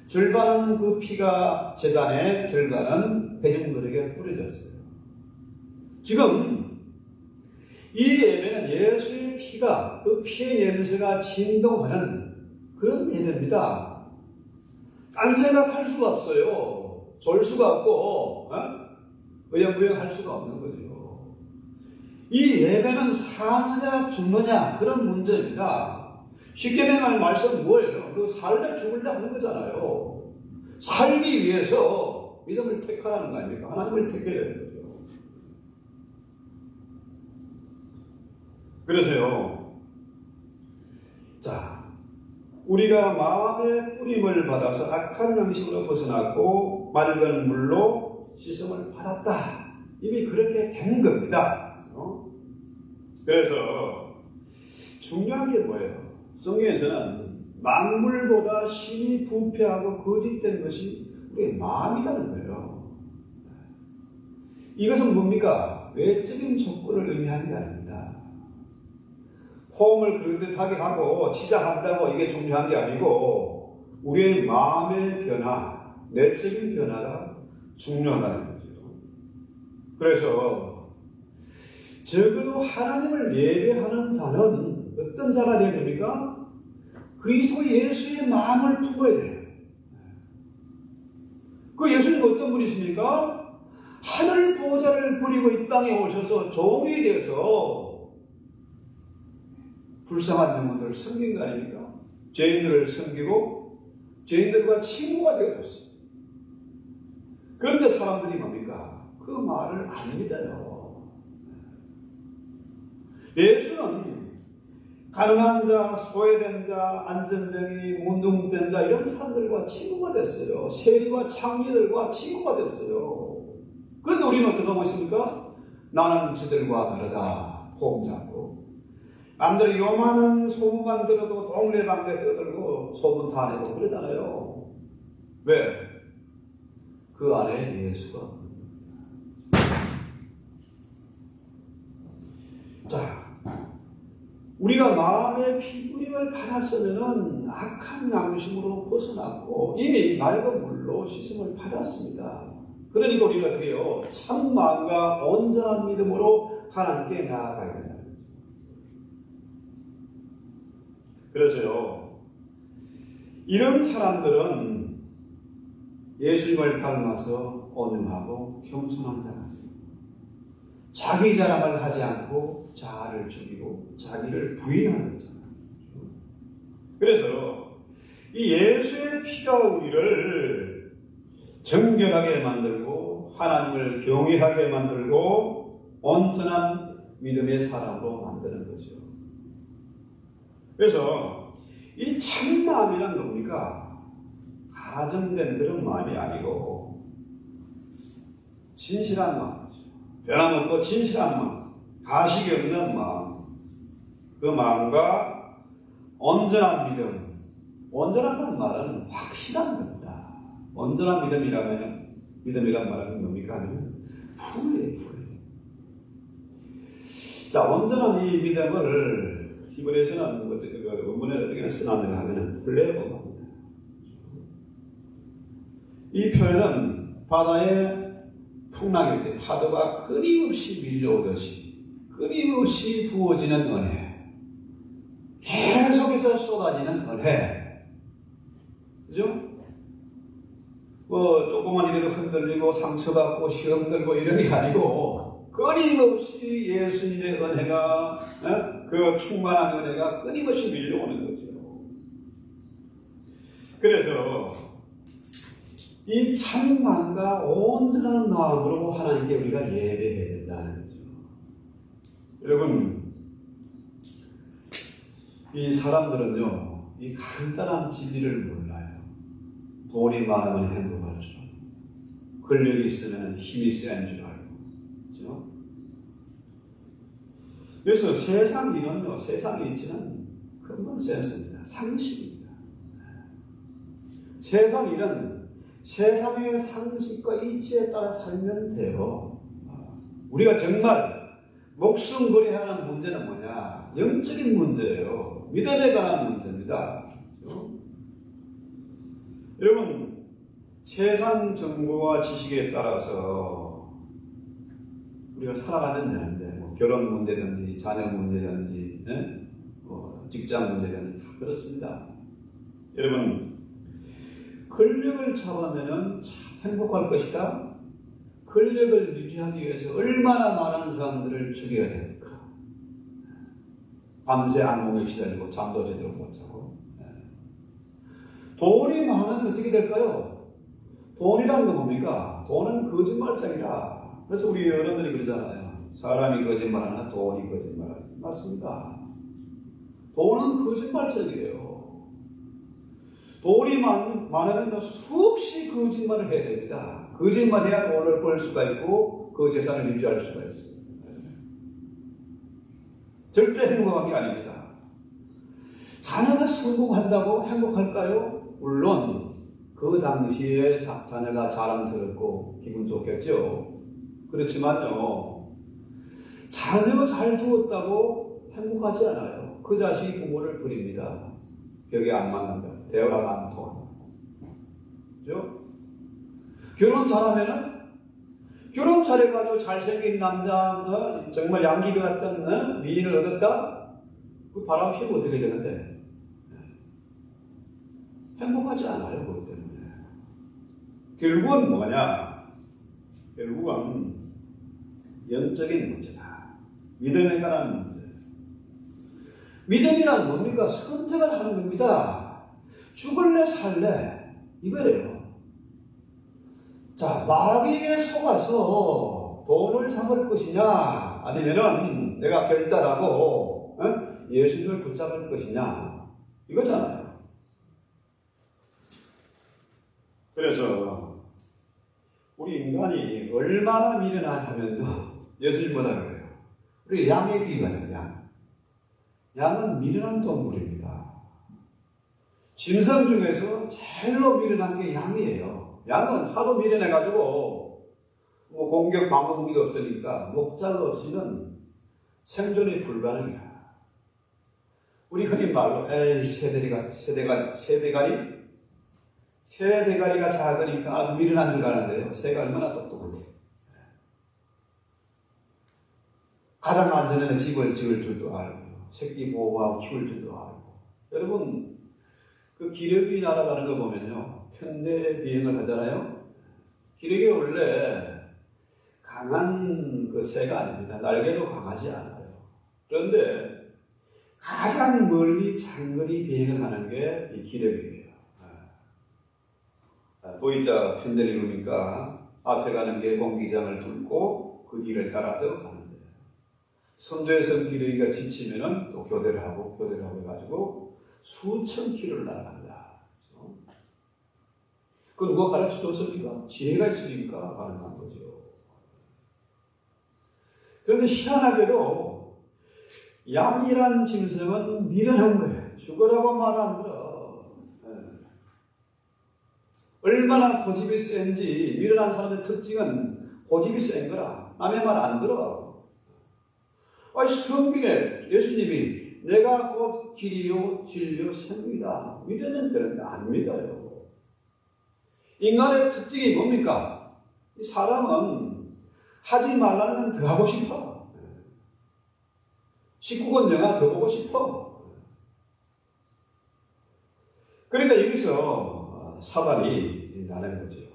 Speaker 4: 절반은 그 피가 제단에, 절반은 회중들에게 뿌려졌어요. 지금 이 예배는 예수의 피가, 그 피의 냄새가 진동하는 그런 예배입니다. 딴 생각할 수가 없어요. 졸 수가 없고 의연부연할 수가 없는 거죠. 이 예배는 사느냐 죽느냐 그런 문제입니다. 쉽게 말하면 말씀은 뭐예요? 그 살래 죽을래 하는 거잖아요. 살기 위해서 믿음을 택하라는 거 아닙니까? 하나님을 택해야 되는 거죠. 그래서요. 자, 우리가 마음의 뿌림을 받아서 악한 양심으로 벗어났고 맑은 물로 씻음을 받았다. 이미 그렇게 된 겁니다. 그래서 중요한 게 뭐예요? 성경에서는 만물보다 신이 부패하고 거짓된 것이 우리의 마음이라는 거예요. 이것은 뭡니까? 외적인 조건을 의미하는 게 아닙니다. 폼을 그럴듯하게 하고 치장한다고 이게 중요한 게 아니고 우리의 마음의 변화, 내적인 변화가 중요하다는 거죠. 그래서 적어도 하나님을 예배하는 자는 어떤 자가 되어야 됩니까? 그리스도 예수의 마음을 품어야 돼요. 그 예수님 어떤 분이십니까? 하늘 보좌를 부리고 이 땅에 오셔서 종이 되어서 불쌍한 영혼들을 섬긴 거 아닙니까? 죄인들을 섬기고 죄인들과 친구가 되어줬어요. 그런데 사람들이 뭡니까? 그 말을 안 믿어요. 예수는 가난한 자, 소외된 자, 안전병이, 문둥병 자 이런 사람들과 친구가 됐어요. 세리와 창리들과 친구가 됐어요. 그런데 우리는 어떻게 하고 있습니까? 나는 저들과 다르다. 폼 잡고 남들이 요만한 소문만 들어도 동네방네 떠들고 소문 다 내고 그러잖아요. 왜? 그 안에 예수가 없는 거예요. 자, 우리가 마음의 피부림을 받았으면은 악한 양심으로 벗어났고 이미 맑은 물로 씻음을 받았습니다. 그러니까 우리가 어떻게 해요? 참 마음과 온전한 믿음으로 하나님께 나아가야 된다. 그래서요, 이런 사람들은 예수님을 닮아서 온유하고 겸손한 자입니다. 자기 자랑을 하지 않고 자아를 죽이고 자기를 부인하는 자입니다. 그래서 이 예수의 피가 우리를 정결하게 만들고 하나님을 경외하게 만들고 온전한 믿음의 사람으로 만드는 거죠. 그래서 이 참마음이란 뭡니까? 가정된 그런 마음이 아니고 진실한 마음이죠. 변함없고 진실한 마음, 가식이 없는 마음, 그 마음과 온전한 믿음. 온전하다는 말은 확실한 겁니다. 온전한 믿음이란 말은 뭡니까? 풀이에요, 풀. 자, 온전한 이 믿음을 히브리서는 원문에 어떻게 써놨는가 하면 플레어고 합니다. 이 표현은 바다의 풍랑일 때 파도가 끊임없이 밀려오듯이 끊임없이 부어지는 은혜, 계속해서 쏟아지는 은혜, 그죠? 뭐 조금만 이래도 흔들리고 상처받고 시험 들고 이런 게 아니고 끊임없이 예수님의 은혜가 그 충만한 은혜가 끊임없이 밀려오는 거죠. 그래서 이 찬만과 온전한 마음으로 하나님께 우리가 예배해야 된다는 거죠. 여러분, 이 사람들은요, 이 간단한 진리를 몰라요. 돈이 많으면 행복할 줄 알고, 권력이 있으면 힘이 센 줄 알고, 그렇죠? 그래서 세상 일은요, 세상에 있지는 근본 센스입니다. 상식입니다. 세상 일은 세상의 상식과 이치에 따라 살면 돼요. 우리가 정말 목숨 걸어야 하는 문제는 뭐냐? 영적인 문제예요. 믿음에 관한 문제입니다. 그렇죠? 여러분, 세상 정보와 지식에 따라서 우리가 살아가는 데인데, 뭐 결혼 문제든지 자녀 문제든지 직장 문제든지 다 그렇습니다. 여러분, 권력을 잡으면 행복할 것이다. 권력을 유지하기 위해서 얼마나 많은 사람들을 죽여야 됩니까? 밤새 악몽에 시달리고 잠도 제대로 못 자고. 돈이 많으면 어떻게 될까요? 돈이란 건 뭡니까? 돈은 거짓말장이라. 그래서 우리 어른들이 그러잖아요. 사람이 거짓말하나 돈이 거짓말하나. 맞습니다. 돈은 거짓말장이에요. 돈이 많으면 수없이 거짓말을 해야 됩니다. 거짓말해야 돈을 벌 수가 있고 그 재산을 유지할 수가 있어요. 절대 행복한 게 아닙니다. 자녀가 성공한다고 행복할까요? 물론 그 당시에 자녀가 자랑스럽고 기분 좋겠죠. 그렇지만요, 자녀 잘 두었다고 행복하지 않아요. 그 자식이 부모를 버립니다. 벽에 안 맞는다. 대화가 안 통한다. 그죠? 결혼 잘하면은, 결혼 잘해가지고 잘생긴 남자, 정말 양귀비 같은 미인을 얻었다? 그 바람 피우면 어떻게 되는데? 행복하지 않아요, 그것 때문에. 결국은 뭐냐? 결국은 영적인 문제다. 믿음에 관한 문제. 믿음이란 뭡니까? 선택을 하는 겁니다. 죽을래 살래 이거예요. 자, 마귀에 속아서 돈을 잡을 것이냐 아니면은 내가 결단하고 예수님을 붙잡을 것이냐 이거잖아요. 그래서 우리 인간이 얼마나 미련하냐 하면요, 예수님보다 그래요. 우리 양에 비유하는 양. 양은 미련한 동물입니다. 짐승 중에서 제일로 미련한 게 양이에요. 양은 하도 미련해가지고 뭐 공격 방어 무기가 없으니까 목자가 없이는 생존이 불가능이야. 우리 흔히 말로 에이 새대가리가 작으니까 아주 미련한 줄 아는데요. 새가 얼마나 똑똑한데. 가장 안전한 집을 지을 줄도 알고 새끼 보호하고 키울 줄도 알고. 여러분, 그 기러기 날아가는 거 보면요, 편대 비행을 하잖아요. 기러기 원래 강한 그 새가 아닙니다. 날개도 강하지 않아요. 그런데 가장 멀리 장거리 비행을 하는 게 이 기러기예요. 보이자 편대를 이루니까 앞에 가는 게 공기장을 뚫고 그 길을 따라서 가는데, 선두에서 기러기가 지치면은 또 교대를 하고 해가지고 수천 킬로를 날아간다. 그 누가 가르쳐 줬습니까? 지혜가 있으니까 가능한 거죠. 그런데 희한하게도 양이란 짐승은 미련한 거예요. 죽으라고 말 안 들어. 얼마나 고집이 센지. 미련한 사람의 특징은 고집이 센 거라. 남의 말 안 들어. 성경에 예수님이 내가 곧 길이요 진리요 생명이다. 믿으면 되는데 안 믿어요. 인간의 특징이 뭡니까? 이 사람은 하지 말라는 건 더 하고 싶어. 19권 영화 더 보고 싶어. 그러니까 여기서 사단이 나는 거죠.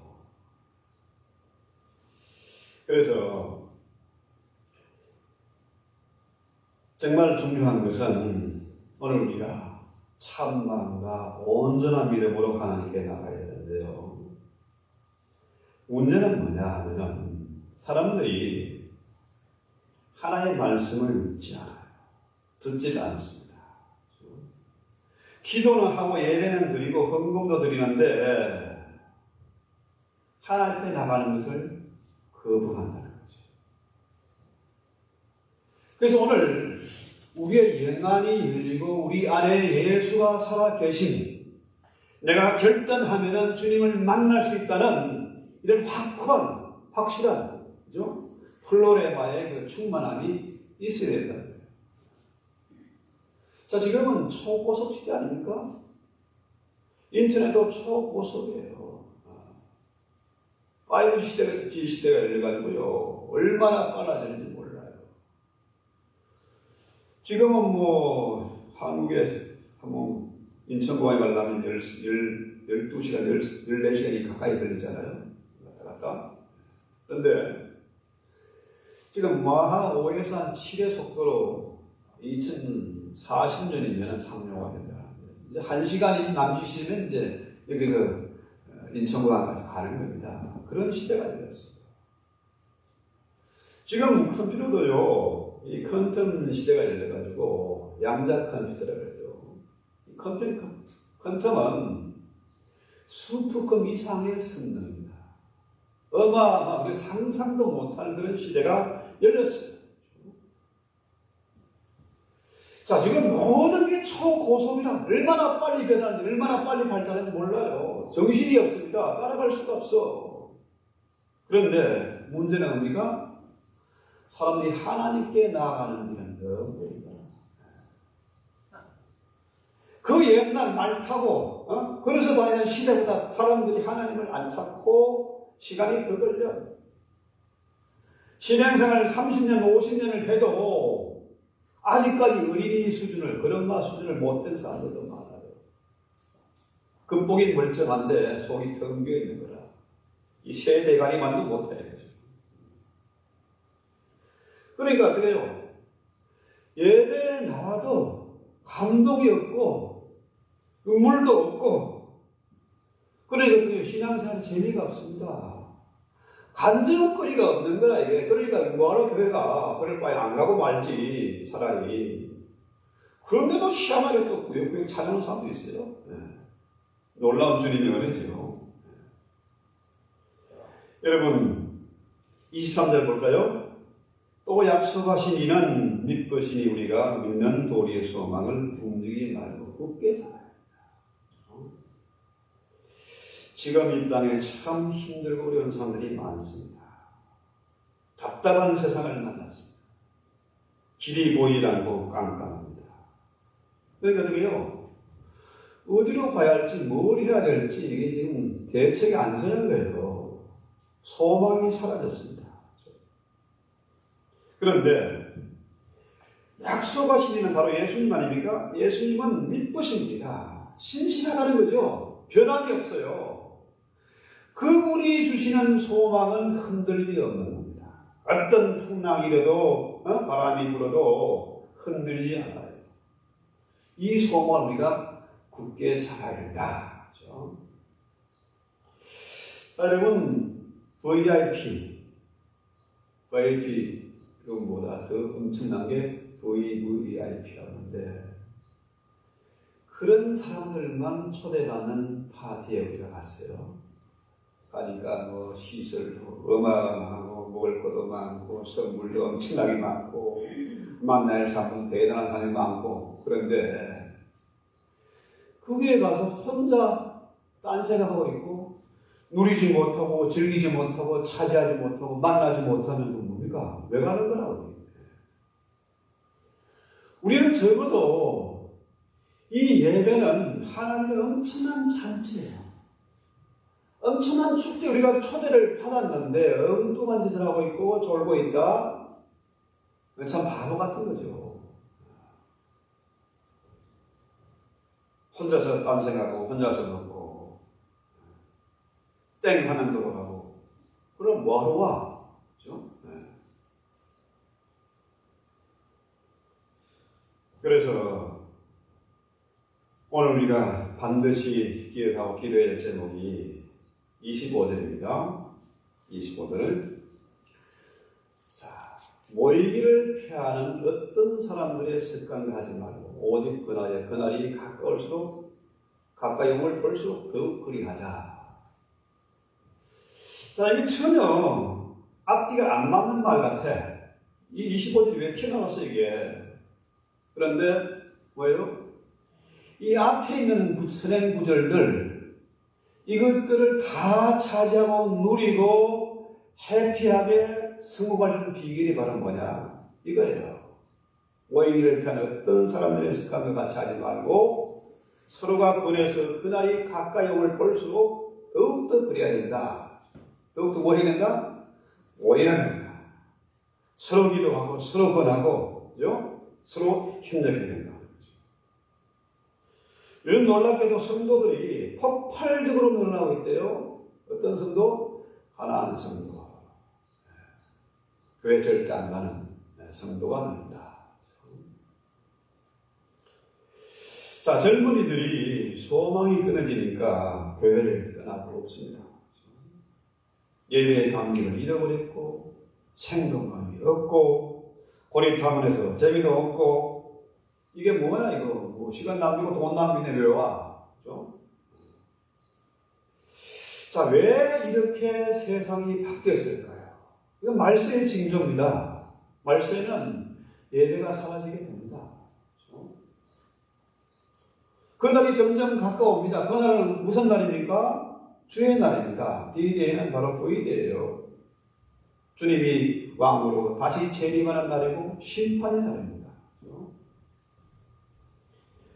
Speaker 4: 그래서 정말 중요한 것은 오늘 우리가 참마음과 온전한 믿음으로 하나님께 나가야 되는데요. 문제는 뭐냐 하면 사람들이 하나님의 말씀을 믿지 않아요. 듣지 않습니다. 기도는 하고 예배는 드리고 헌금도 드리는데 하나님 앞에 나가는 것을 거부한다는 거죠. 그래서 오늘 우리의 영안이 열리고 우리 안에 예수가 살아 계신, 내가 결단하면은 주님을 만날 수 있다는 이런 확실한, 그죠? 플로레마의 그 충만함이 있어야 된다는 거예요. 자, 지금은 초고속 시대 아닙니까? 인터넷도 초고속이에요. 5G 시대가 열려가지고요. 얼마나 빨라지는지 몰라요. 지금은 뭐, 한국에 한번 인천공항에 가려면 12시간, 14시간이 가까이 걸리잖아요. 왔다 갔다. 그런데 지금 마하 5에서 한 7의 속도로 2040년이면 상용화가 된다. 이제 1시간이 남짓이면 이제 여기서 인천공항까지 가는 겁니다. 그런 시대가 되었어요. 지금 컴퓨터도요, 이 퀀텀 시대가 열려가지고 양자 컴퓨터라고 그러죠. 이 퀀텀은 수프컴 이상의 성능입니다. 어마어마하게 상상도 못할 그런 시대가 열렸어요. 자, 지금 모든 게 초고속이라 얼마나 빨리 변하는지, 얼마나 빨리 발전하는지 몰라요. 정신이 없습니다. 따라갈 수가 없어. 그런데 문제는 우리가 사람들이 하나님께 나아가는 길은 너무입니다. 그 옛날 말 타고 걸어서 다니는 시대보다 사람들이 하나님을 안 찾고 시간이 더 걸려. 신앙생활 30년, 50년을 해도 아직까지 어린이 수준을, 그런마 수준을 못된 사람들도 많아요. 겉보기 멀쩡한데 속이 텅 비어 있는 거라. 이 새 대가리만도 못해. 그러니까 어떻게 해요? 예배에 나와도 감동이 없고 음물도 없고, 그러니까 어떻게 해요? 신앙생활 재미가 없습니다. 간증거리가 없는 거라 이게. 그러니까 뭐하러 교회가, 그럴 바에 안 가고 말지 차라리. 그런데도 희한하게 또 구역구역 찾아오는 사람도 있어요. 네. 놀라운 주님의 은혜죠. 여러분 23절 볼까요? 또 약속하신 이는 믿것이니 우리가 믿는 도리의 소망을 움직이지 말고 굳게 살아야 합니다. 지금 이 땅에 참 힘들고 어려운 사람들이 많습니다. 답답한 세상을 만났습니다. 길이 보이지 않고 깜깜합니다. 그러니까 어떻게 해요? 어디로 가야 할지, 뭘 해야 될지 이게 지금 대책이 안 서는 거예요. 소망이 사라졌습니다. 그런데 약속하신 이는 바로 예수님 아닙니까? 예수님은 믿으십니다. 신실하다는 거죠. 변함이 없어요. 그분이 주시는 소망은 흔들림이 없는 겁니다. 어떤 풍랑이라도 바람이 불어도 흔들리지 않아요. 이 소망을 우리가 굳게 잡아야 된다. 그렇죠? 여러분 VIP보다 더 엄청난 게 VVIP라고 하는데, 그런 사람들만 초대받는 파티에 우리가 갔어요. 가니까 뭐 시설도 어마어마하고 먹을 것도 많고 선물도 엄청나게 많고 만날 사람은 대단한 사람이 많고, 그런데 거기에 가서 혼자 딴 생각하고 있고 누리지 못하고 즐기지 못하고 차지하지 못하고 만나지 못하는 건 뭡니까? 왜 가는 거라고? 우리는 적어도 이 예배는 하나님의 엄청난 잔치예요. 엄청난 축제, 우리가 초대를 받았는데 엉뚱한 짓을 하고 있고 졸고 있다? 참 바보 같은 거죠. 혼자서 딴 생각하고 혼자서 먹고 땡 하면 들어가고 그럼 뭐하러 와? 그렇죠? 네. 그래서 오늘 우리가 반드시 기억하고 기도해야 할 제목이 25절입니다. 25절을 자, 모이기를 피하는 어떤 사람들의 습관을 하지 말고 오직 그날이 가까울수록 가까이 오물 볼수록 더욱 그리하자. 자, 이게 전혀 앞뒤가 안 맞는 말 같아. 이 25절이 왜 튀어나왔어 이게? 그런데 뭐예요? 이 앞에 있는 선행 구절들 이것들을 다 차지하고 누리고 해피하게 승복할 비결이 바로 뭐냐? 이거예요. 오해를 피하는 어떤 사람들의 습관과 같이 하지 말고 서로가 권해서 그날이 가까이 오을 볼수록 더욱더 그래야 된다. 더욱더 뭐 해야 된다? 오해해야 된다. 서로 기도하고 서로 권하고 그죠? 서로 힘내야 된다. 요즘 놀랍게도 성도들이 폭발적으로 늘어나고 있대요. 어떤 성도? 가난한 성도. 교회 절대 안 가는 성도가 많다. 자, 젊은이들이 소망이 끊어지니까 교회를 떠나고 없습니다. 예배의 감기를 잃어버렸고 생동감이 없고 고립타운에서 재미도 없고 이게 뭐야 이거 뭐 시간 낭비고 돈 낭비네 왜 와? 그렇죠? 자, 왜 이렇게 세상이 바뀌었을까요? 이건 말세의 징조입니다. 말세는 예배가 사라지게 됩니다. 그렇죠? 그날이 점점 가까웁니다. 그날은 무슨 날입니까? 주의 날입니다. D-Day는 바로 V-Day예요. 주님이 왕으로 다시 재림하는 날이고 심판의 날입니다.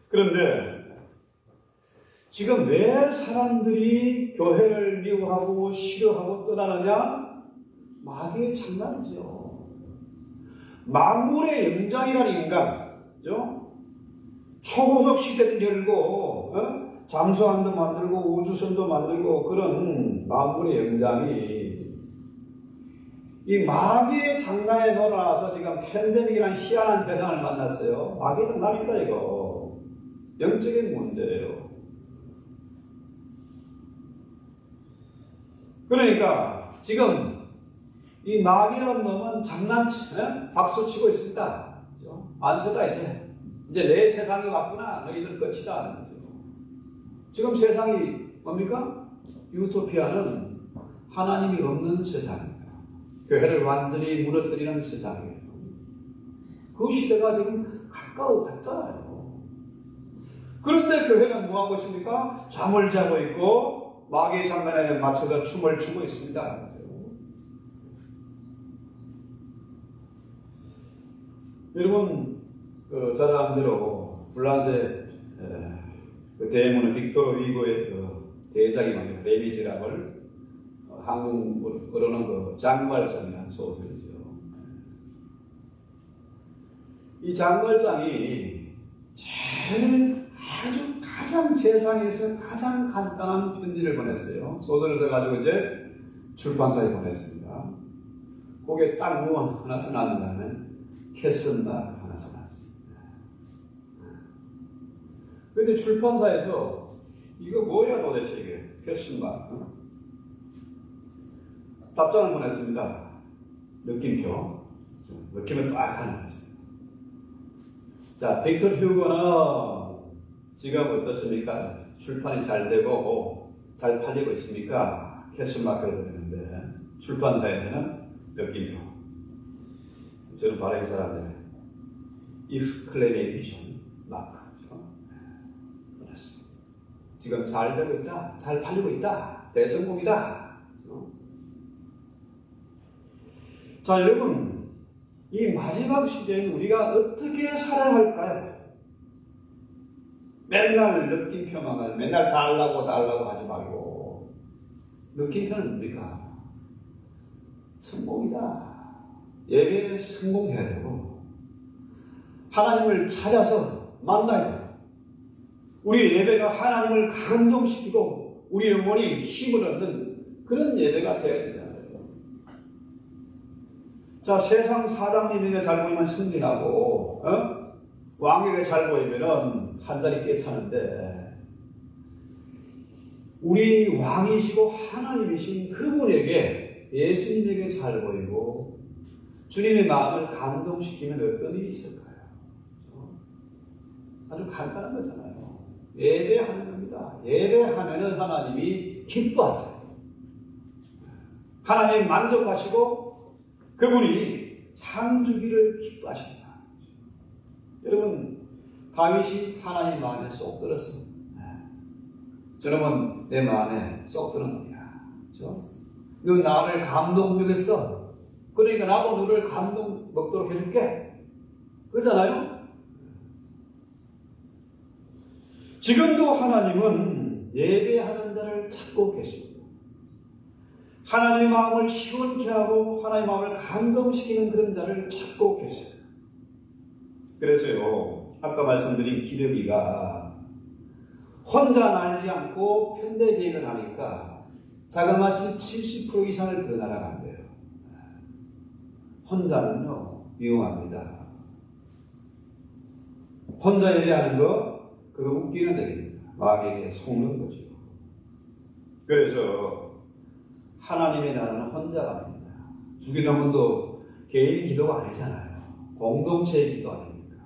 Speaker 4: 그런데 지금 왜 사람들이 교회를 미워하고 싫어하고 떠나느냐? 마귀의 장난이죠. 만물의 영장이라는 인간, 그죠? 초고속 시대를 열고 잠수함도 만들고 우주선도 만들고 그런 만물의 영장이 이 마귀의 장난에 놀아서 지금 팬데믹이라는 희한한 세상을 만났어요. 마귀의 장난입니다 이거. 영적인 문제예요. 그러니까 지금 이 마귀라는 놈은 박수 치고 있습니다. 그렇죠? 안쓰다 이제 내 세상이 왔구나. 너희들 끝이다 하는 거죠. 지금 세상이 뭡니까? 유토피아는 하나님이 없는 세상입니다. 교회를 완전히 무너뜨리는 세상이에요. 그 시대가 지금 가까워 왔잖아요. 그런데 교회는 뭐하고 있습니까? 잠을 자고 있고 마귀의 장난에 맞춰서 춤을 추고 있습니다. 여러분 잘 아는 대로 불란세 그 대문은 빅토르 위고의 그 대작이 뭡니까? 레미제라블 한국어로는 그 장발장이라는 소설이죠. 이 장발장이 제일 아주 가장 세상에서 가장 간단한 편지를 보냈어요. 소설을 써가지고 이제 출판사에 보냈습니다. 거기에 딱 뭐 하나 써놨는다면 캐슨마크 하나 써놨습니다. 그런데 출판사에서 이거 뭐야 도대체 이게 캐슨마크 답장을 보냈습니다. 느낌표 느낌을 딱 하나 냈어요. 자, 빅토르 휴고는 지금 어떻습니까? 출판이 잘 되고 잘 팔리고 있습니까? 캐슬마크를 보내는데 출판사에서는 느낌표. 저는 바람이 잘 안 되네. 익스클레메이션 마크죠. 보냈습니다. 지금 잘 되고 있다, 잘 팔리고 있다. 대성공이다. 자, 여러분, 이 마지막 시대에는 우리가 어떻게 살아야 할까요? 맨날 느낌표만 가지고 맨날 달라고 하지 말고 느낌표는 뭡니까? 성공이다. 예배에 성공해야 되고 하나님을 찾아서 만나야 돼요. 우리 예배가 하나님을 감동시키고 우리 영혼이 힘을 얻는 그런 예배가 되어야 되잖아요. 자, 세상 사장님에게 잘 보이면 승진하고 왕에게 잘 보이면 한 자리 깨차는데 우리 왕이시고 하나님이신 그분에게 예수님에게 잘 보이고 주님의 마음을 감동시키면 어떤 일이 있을까요? 아주 간단한 거잖아요. 예배하는 겁니다. 예배하면은 하나님이 기뻐하세요. 하나님 만족하시고 그분이 상 주기를 기뻐하십니다. 여러분, 다윗이 하나님 마음에 쏙 들었어. 저놈은 내 마음에 쏙 드는 놈이야. 그렇죠? 너 나를 감동 먹였어. 그러니까 나도 너를 감동 먹도록 해줄게. 그러잖아요? 지금도 하나님은 예배하는 자를 찾고 계십니다. 하나님의 마음을 시원케 하고 하나님의 마음을 감동시키는 그런 자를 찾고 계세요. 그래서요, 아까 말씀드린 기러기가 혼자 날지 않고 편대 비행을 하니까 자그마치 70% 이상을 더 날아간대요. 혼자는요, 위험합니다. 혼자 예배하는 거, 그거 웃기는 얘기입니다. 마귀에게 속는 거죠. 그래서 하나님의 나라는 혼자가 아닙니다. 죽이는 분도 개인 기도가 아니잖아요. 공동체의 기도 아닙니까?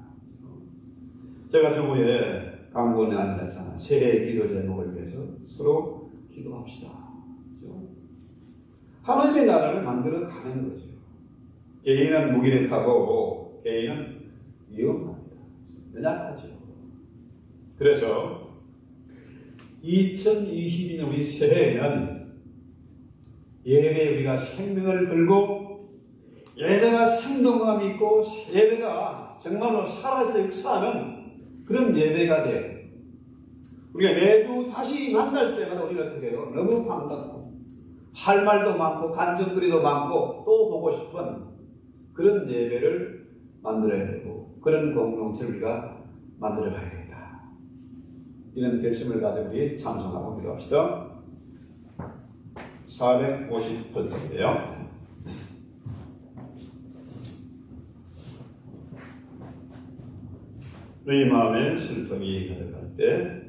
Speaker 4: 제가 저번에 강권에 앉았잖아요. 새해 기도 제목을 위해서 서로 기도합시다. 그렇죠? 하나님의 나라를 만들어 가는 거죠. 개인은 무기력하고 개인은 위험합니다. 연약하죠. 그래서 2022년 우리 새해에는 예배에 우리가 생명을 걸고 예배가 생동감 있고 예배가 정말로 살아서 역사하는 그런 예배가 돼. 우리가 매주 다시 만날 때마다 우리가 어떻게 해요? 너무 반갑고 할 말도 많고 간증거리도 많고 또 보고 싶은 그런 예배를 만들어야 되고 그런 공동체를 우리가 만들어 가야 된다. 이런 결심을 가지고 우리 찬송하고 기도합시다. 450번째인데요. 너희 마음에 슬픔이 가득할 때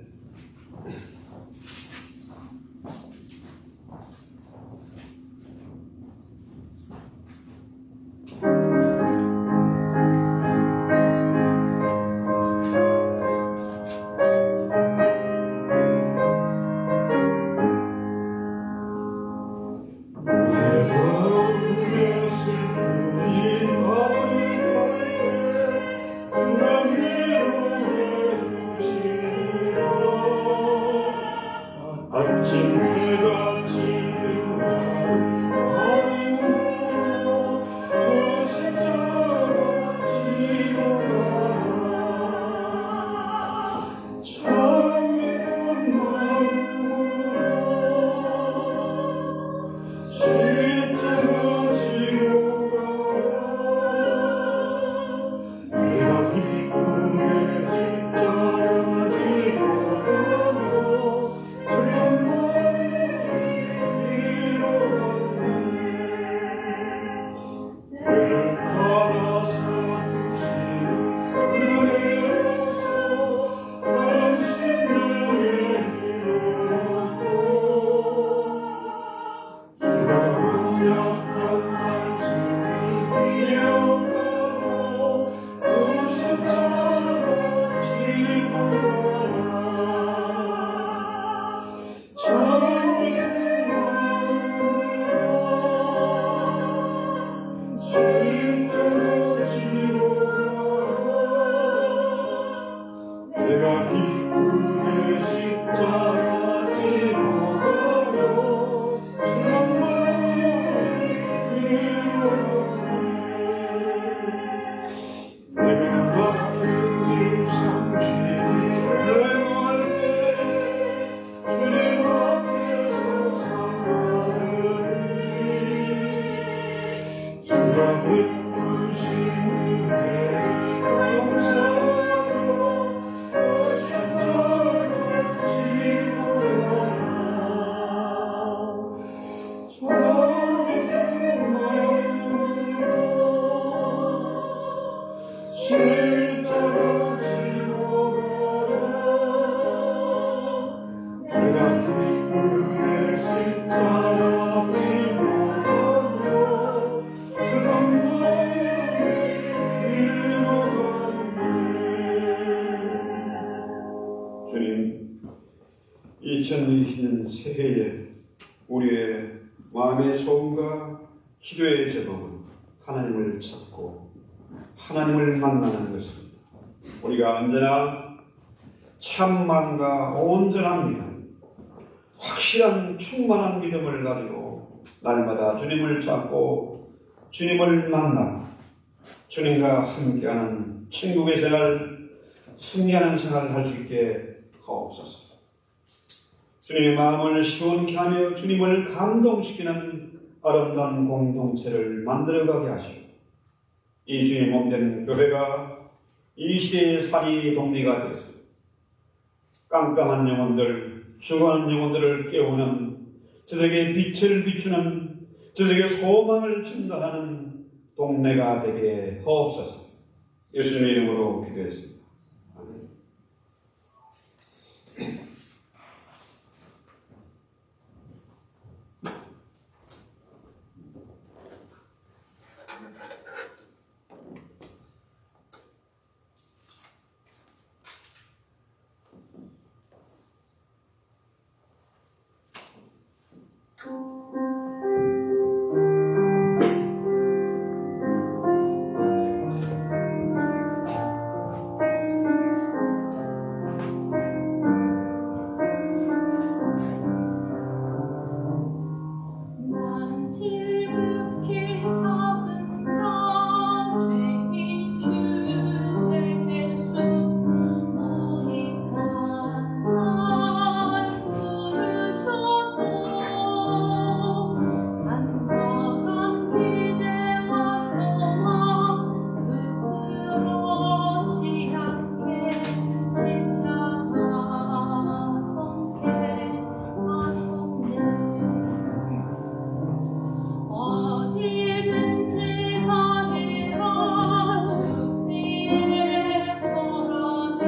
Speaker 5: 그 맘대로 해주시라
Speaker 4: 2020년 새해에 우리의 마음의 소원과 기도의 제목은 하나님을 찾고 하나님을 만나는 것입니다. 우리가 언제나 참만과 온전한 믿음, 확실한 충만한 믿음을 가지고 날마다 주님을 찾고 주님을 만나 주님과 함께하는 천국의 생활, 승리하는 생활을 할 수 있게 하옵소서. 주님의 마음을 시원케 하며 주님을 감동시키는 아름다운 공동체를 만들어가게 하시고 이 주님 몸된 교회가 이 시대의 살이 동리가 되어서 깜깜한 영혼들, 죽어가는 영혼들을 깨우는 저들에게 빛을 비추는 저들에게 소망을 전달하는 동네가 되게 하옵소서. 예수님의 이름으로 기도했습니다. 아멘.
Speaker 5: 난 지극히 작은 자 죄인 주의 예수 무익한 날 부르소서. 간절한 기대와 소망 부끄럽지 않게 십자가 정케 하셨네. 어디든지 가리라 주 위에 서라면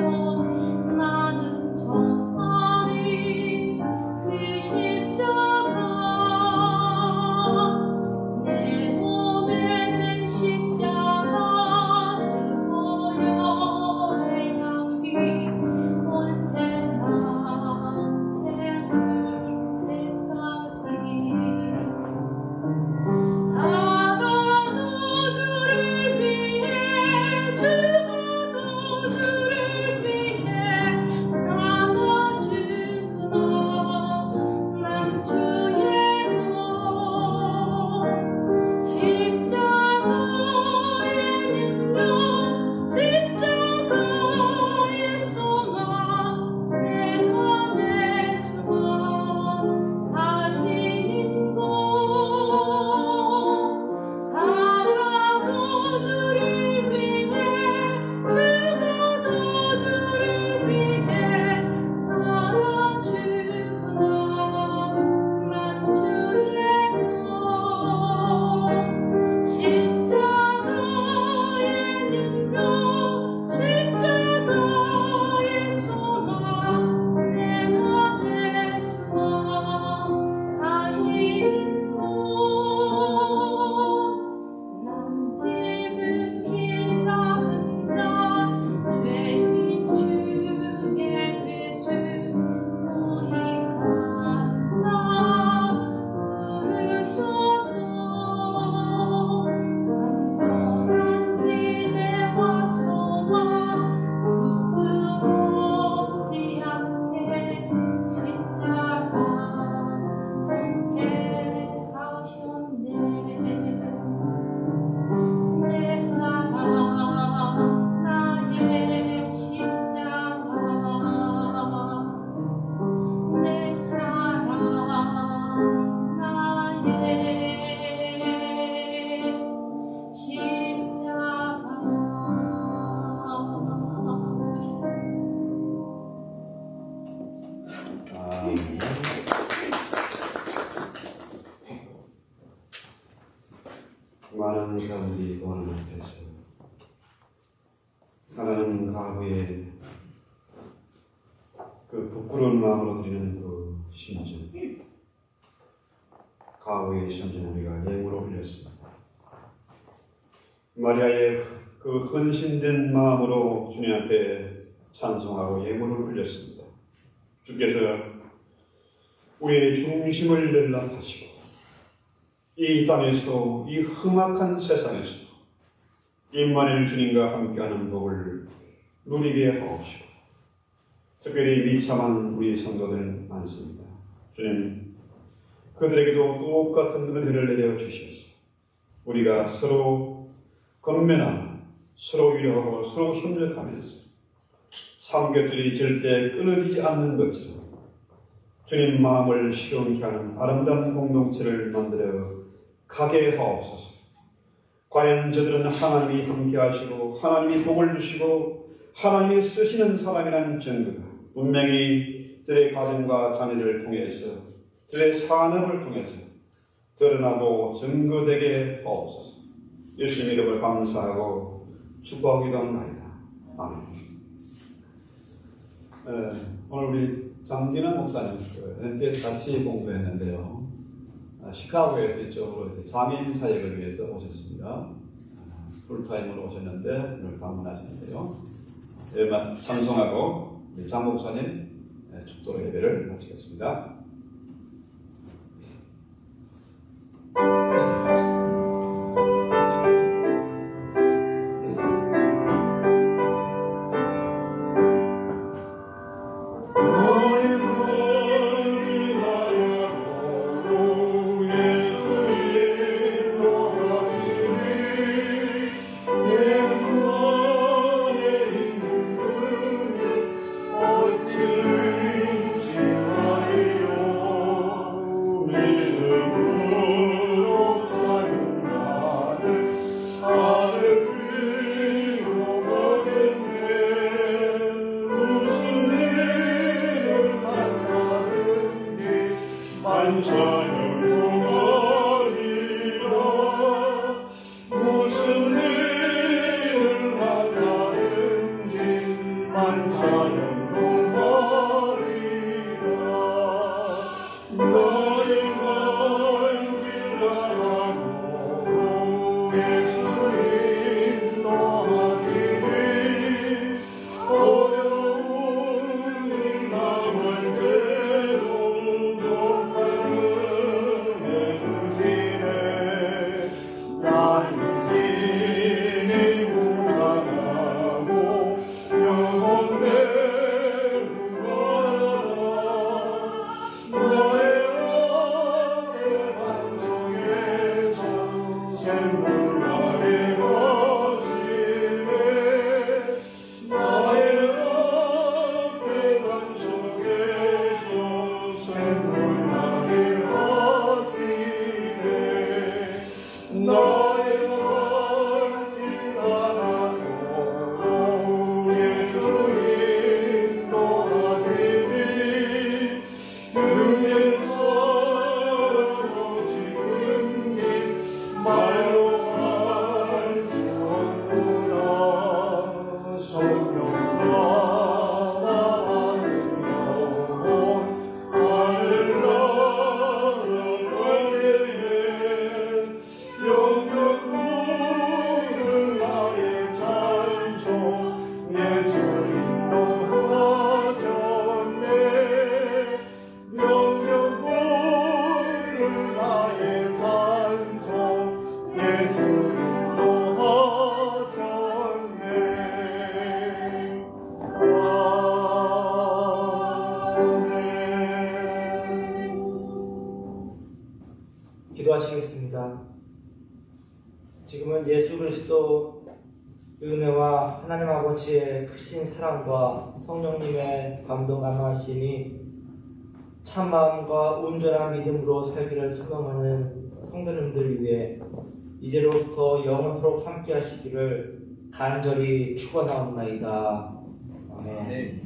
Speaker 5: 나는 전하리 그 십자가. 내 몸에 든 십자가 그보혈의 향기 온 세상 채울 때까지 살아도 주를 위해 죽어도 주를 위해 살아 주구나. 난 주의 몸 십자가의 능력 십자가의 소망 내 안에 주와 사시는 것. 살아도 주를 위해 죽어도 주를 위해 살아 주구나. 난 주의 몸 십자가의 능력 십자가의 소망 내 안에 주와 사시는 것. 난 지극히 작은 자 죄인 주의 예수 무익한 나 부르소서. 간절한 기대와 소망 부끄럽지 않게 십자가 정케 하셨네. 내 사랑 나의 십자가 내 사랑 나의 십자가.
Speaker 4: 많은 사람들이 오늘 앞에서 하나님 가구의 그 부끄러운 마음으로 드리는 그 심정, 가구의 심정 우리가 예물로 올렸습니다. 마리아의 그 헌신된 마음으로 주님 앞에 찬송하고 예물을 올렸습니다. 주께서 우리의 중심을 연락하시고 이 땅에서도 이 험악한 세상에서도 임마누엘 주님과 함께하는 복을 누리게 하옵시고 특별히 비참한 우리 성도들 많습니다. 주님, 그들에게도 똑같은 은혜를 내려 주시옵소서. 우리가 서로 건면하고 서로 위로하고 서로 협력하면서 삼겹살이 절대 끊어지지 않는 것처럼 주님 마음을 시원케 하는 아름다운 공동체를 만들어 가게 하옵소서. 과연 저들은 하나님이 함께 하시고 하나님이 복을 주시고 하나님이 쓰시는 사람이라는 증거가 분명히 들의 가정과 자녀를 통해서 들의 산업을 통해서 드러나고 증거되게 하옵소서. 예수님 이름을 감사하고 축복하기도 합니다. 아멘. 오늘 우리 장진환 목사님 NTS 같이 공부했는데요. 시카고에서 이쪽으로 장애인 사역을 위해서 오셨습니다. 풀타임으로 오셨는데 오늘 방문하셨는데요. 찬송하고 장 목사님 축도로 예배를 마치겠습니다.
Speaker 6: 기도하시겠습니다. 지금은 예수 그리스도 은혜와 하나님 아버지의 크신 사랑과 성령님의 감동 감화하심이 참 마음과 온전한 믿음으로 살기를 소망하는 성도님들 위해 이제로부터 영원토록 함께 하시기를 간절히 축원하옵나이다. 아멘.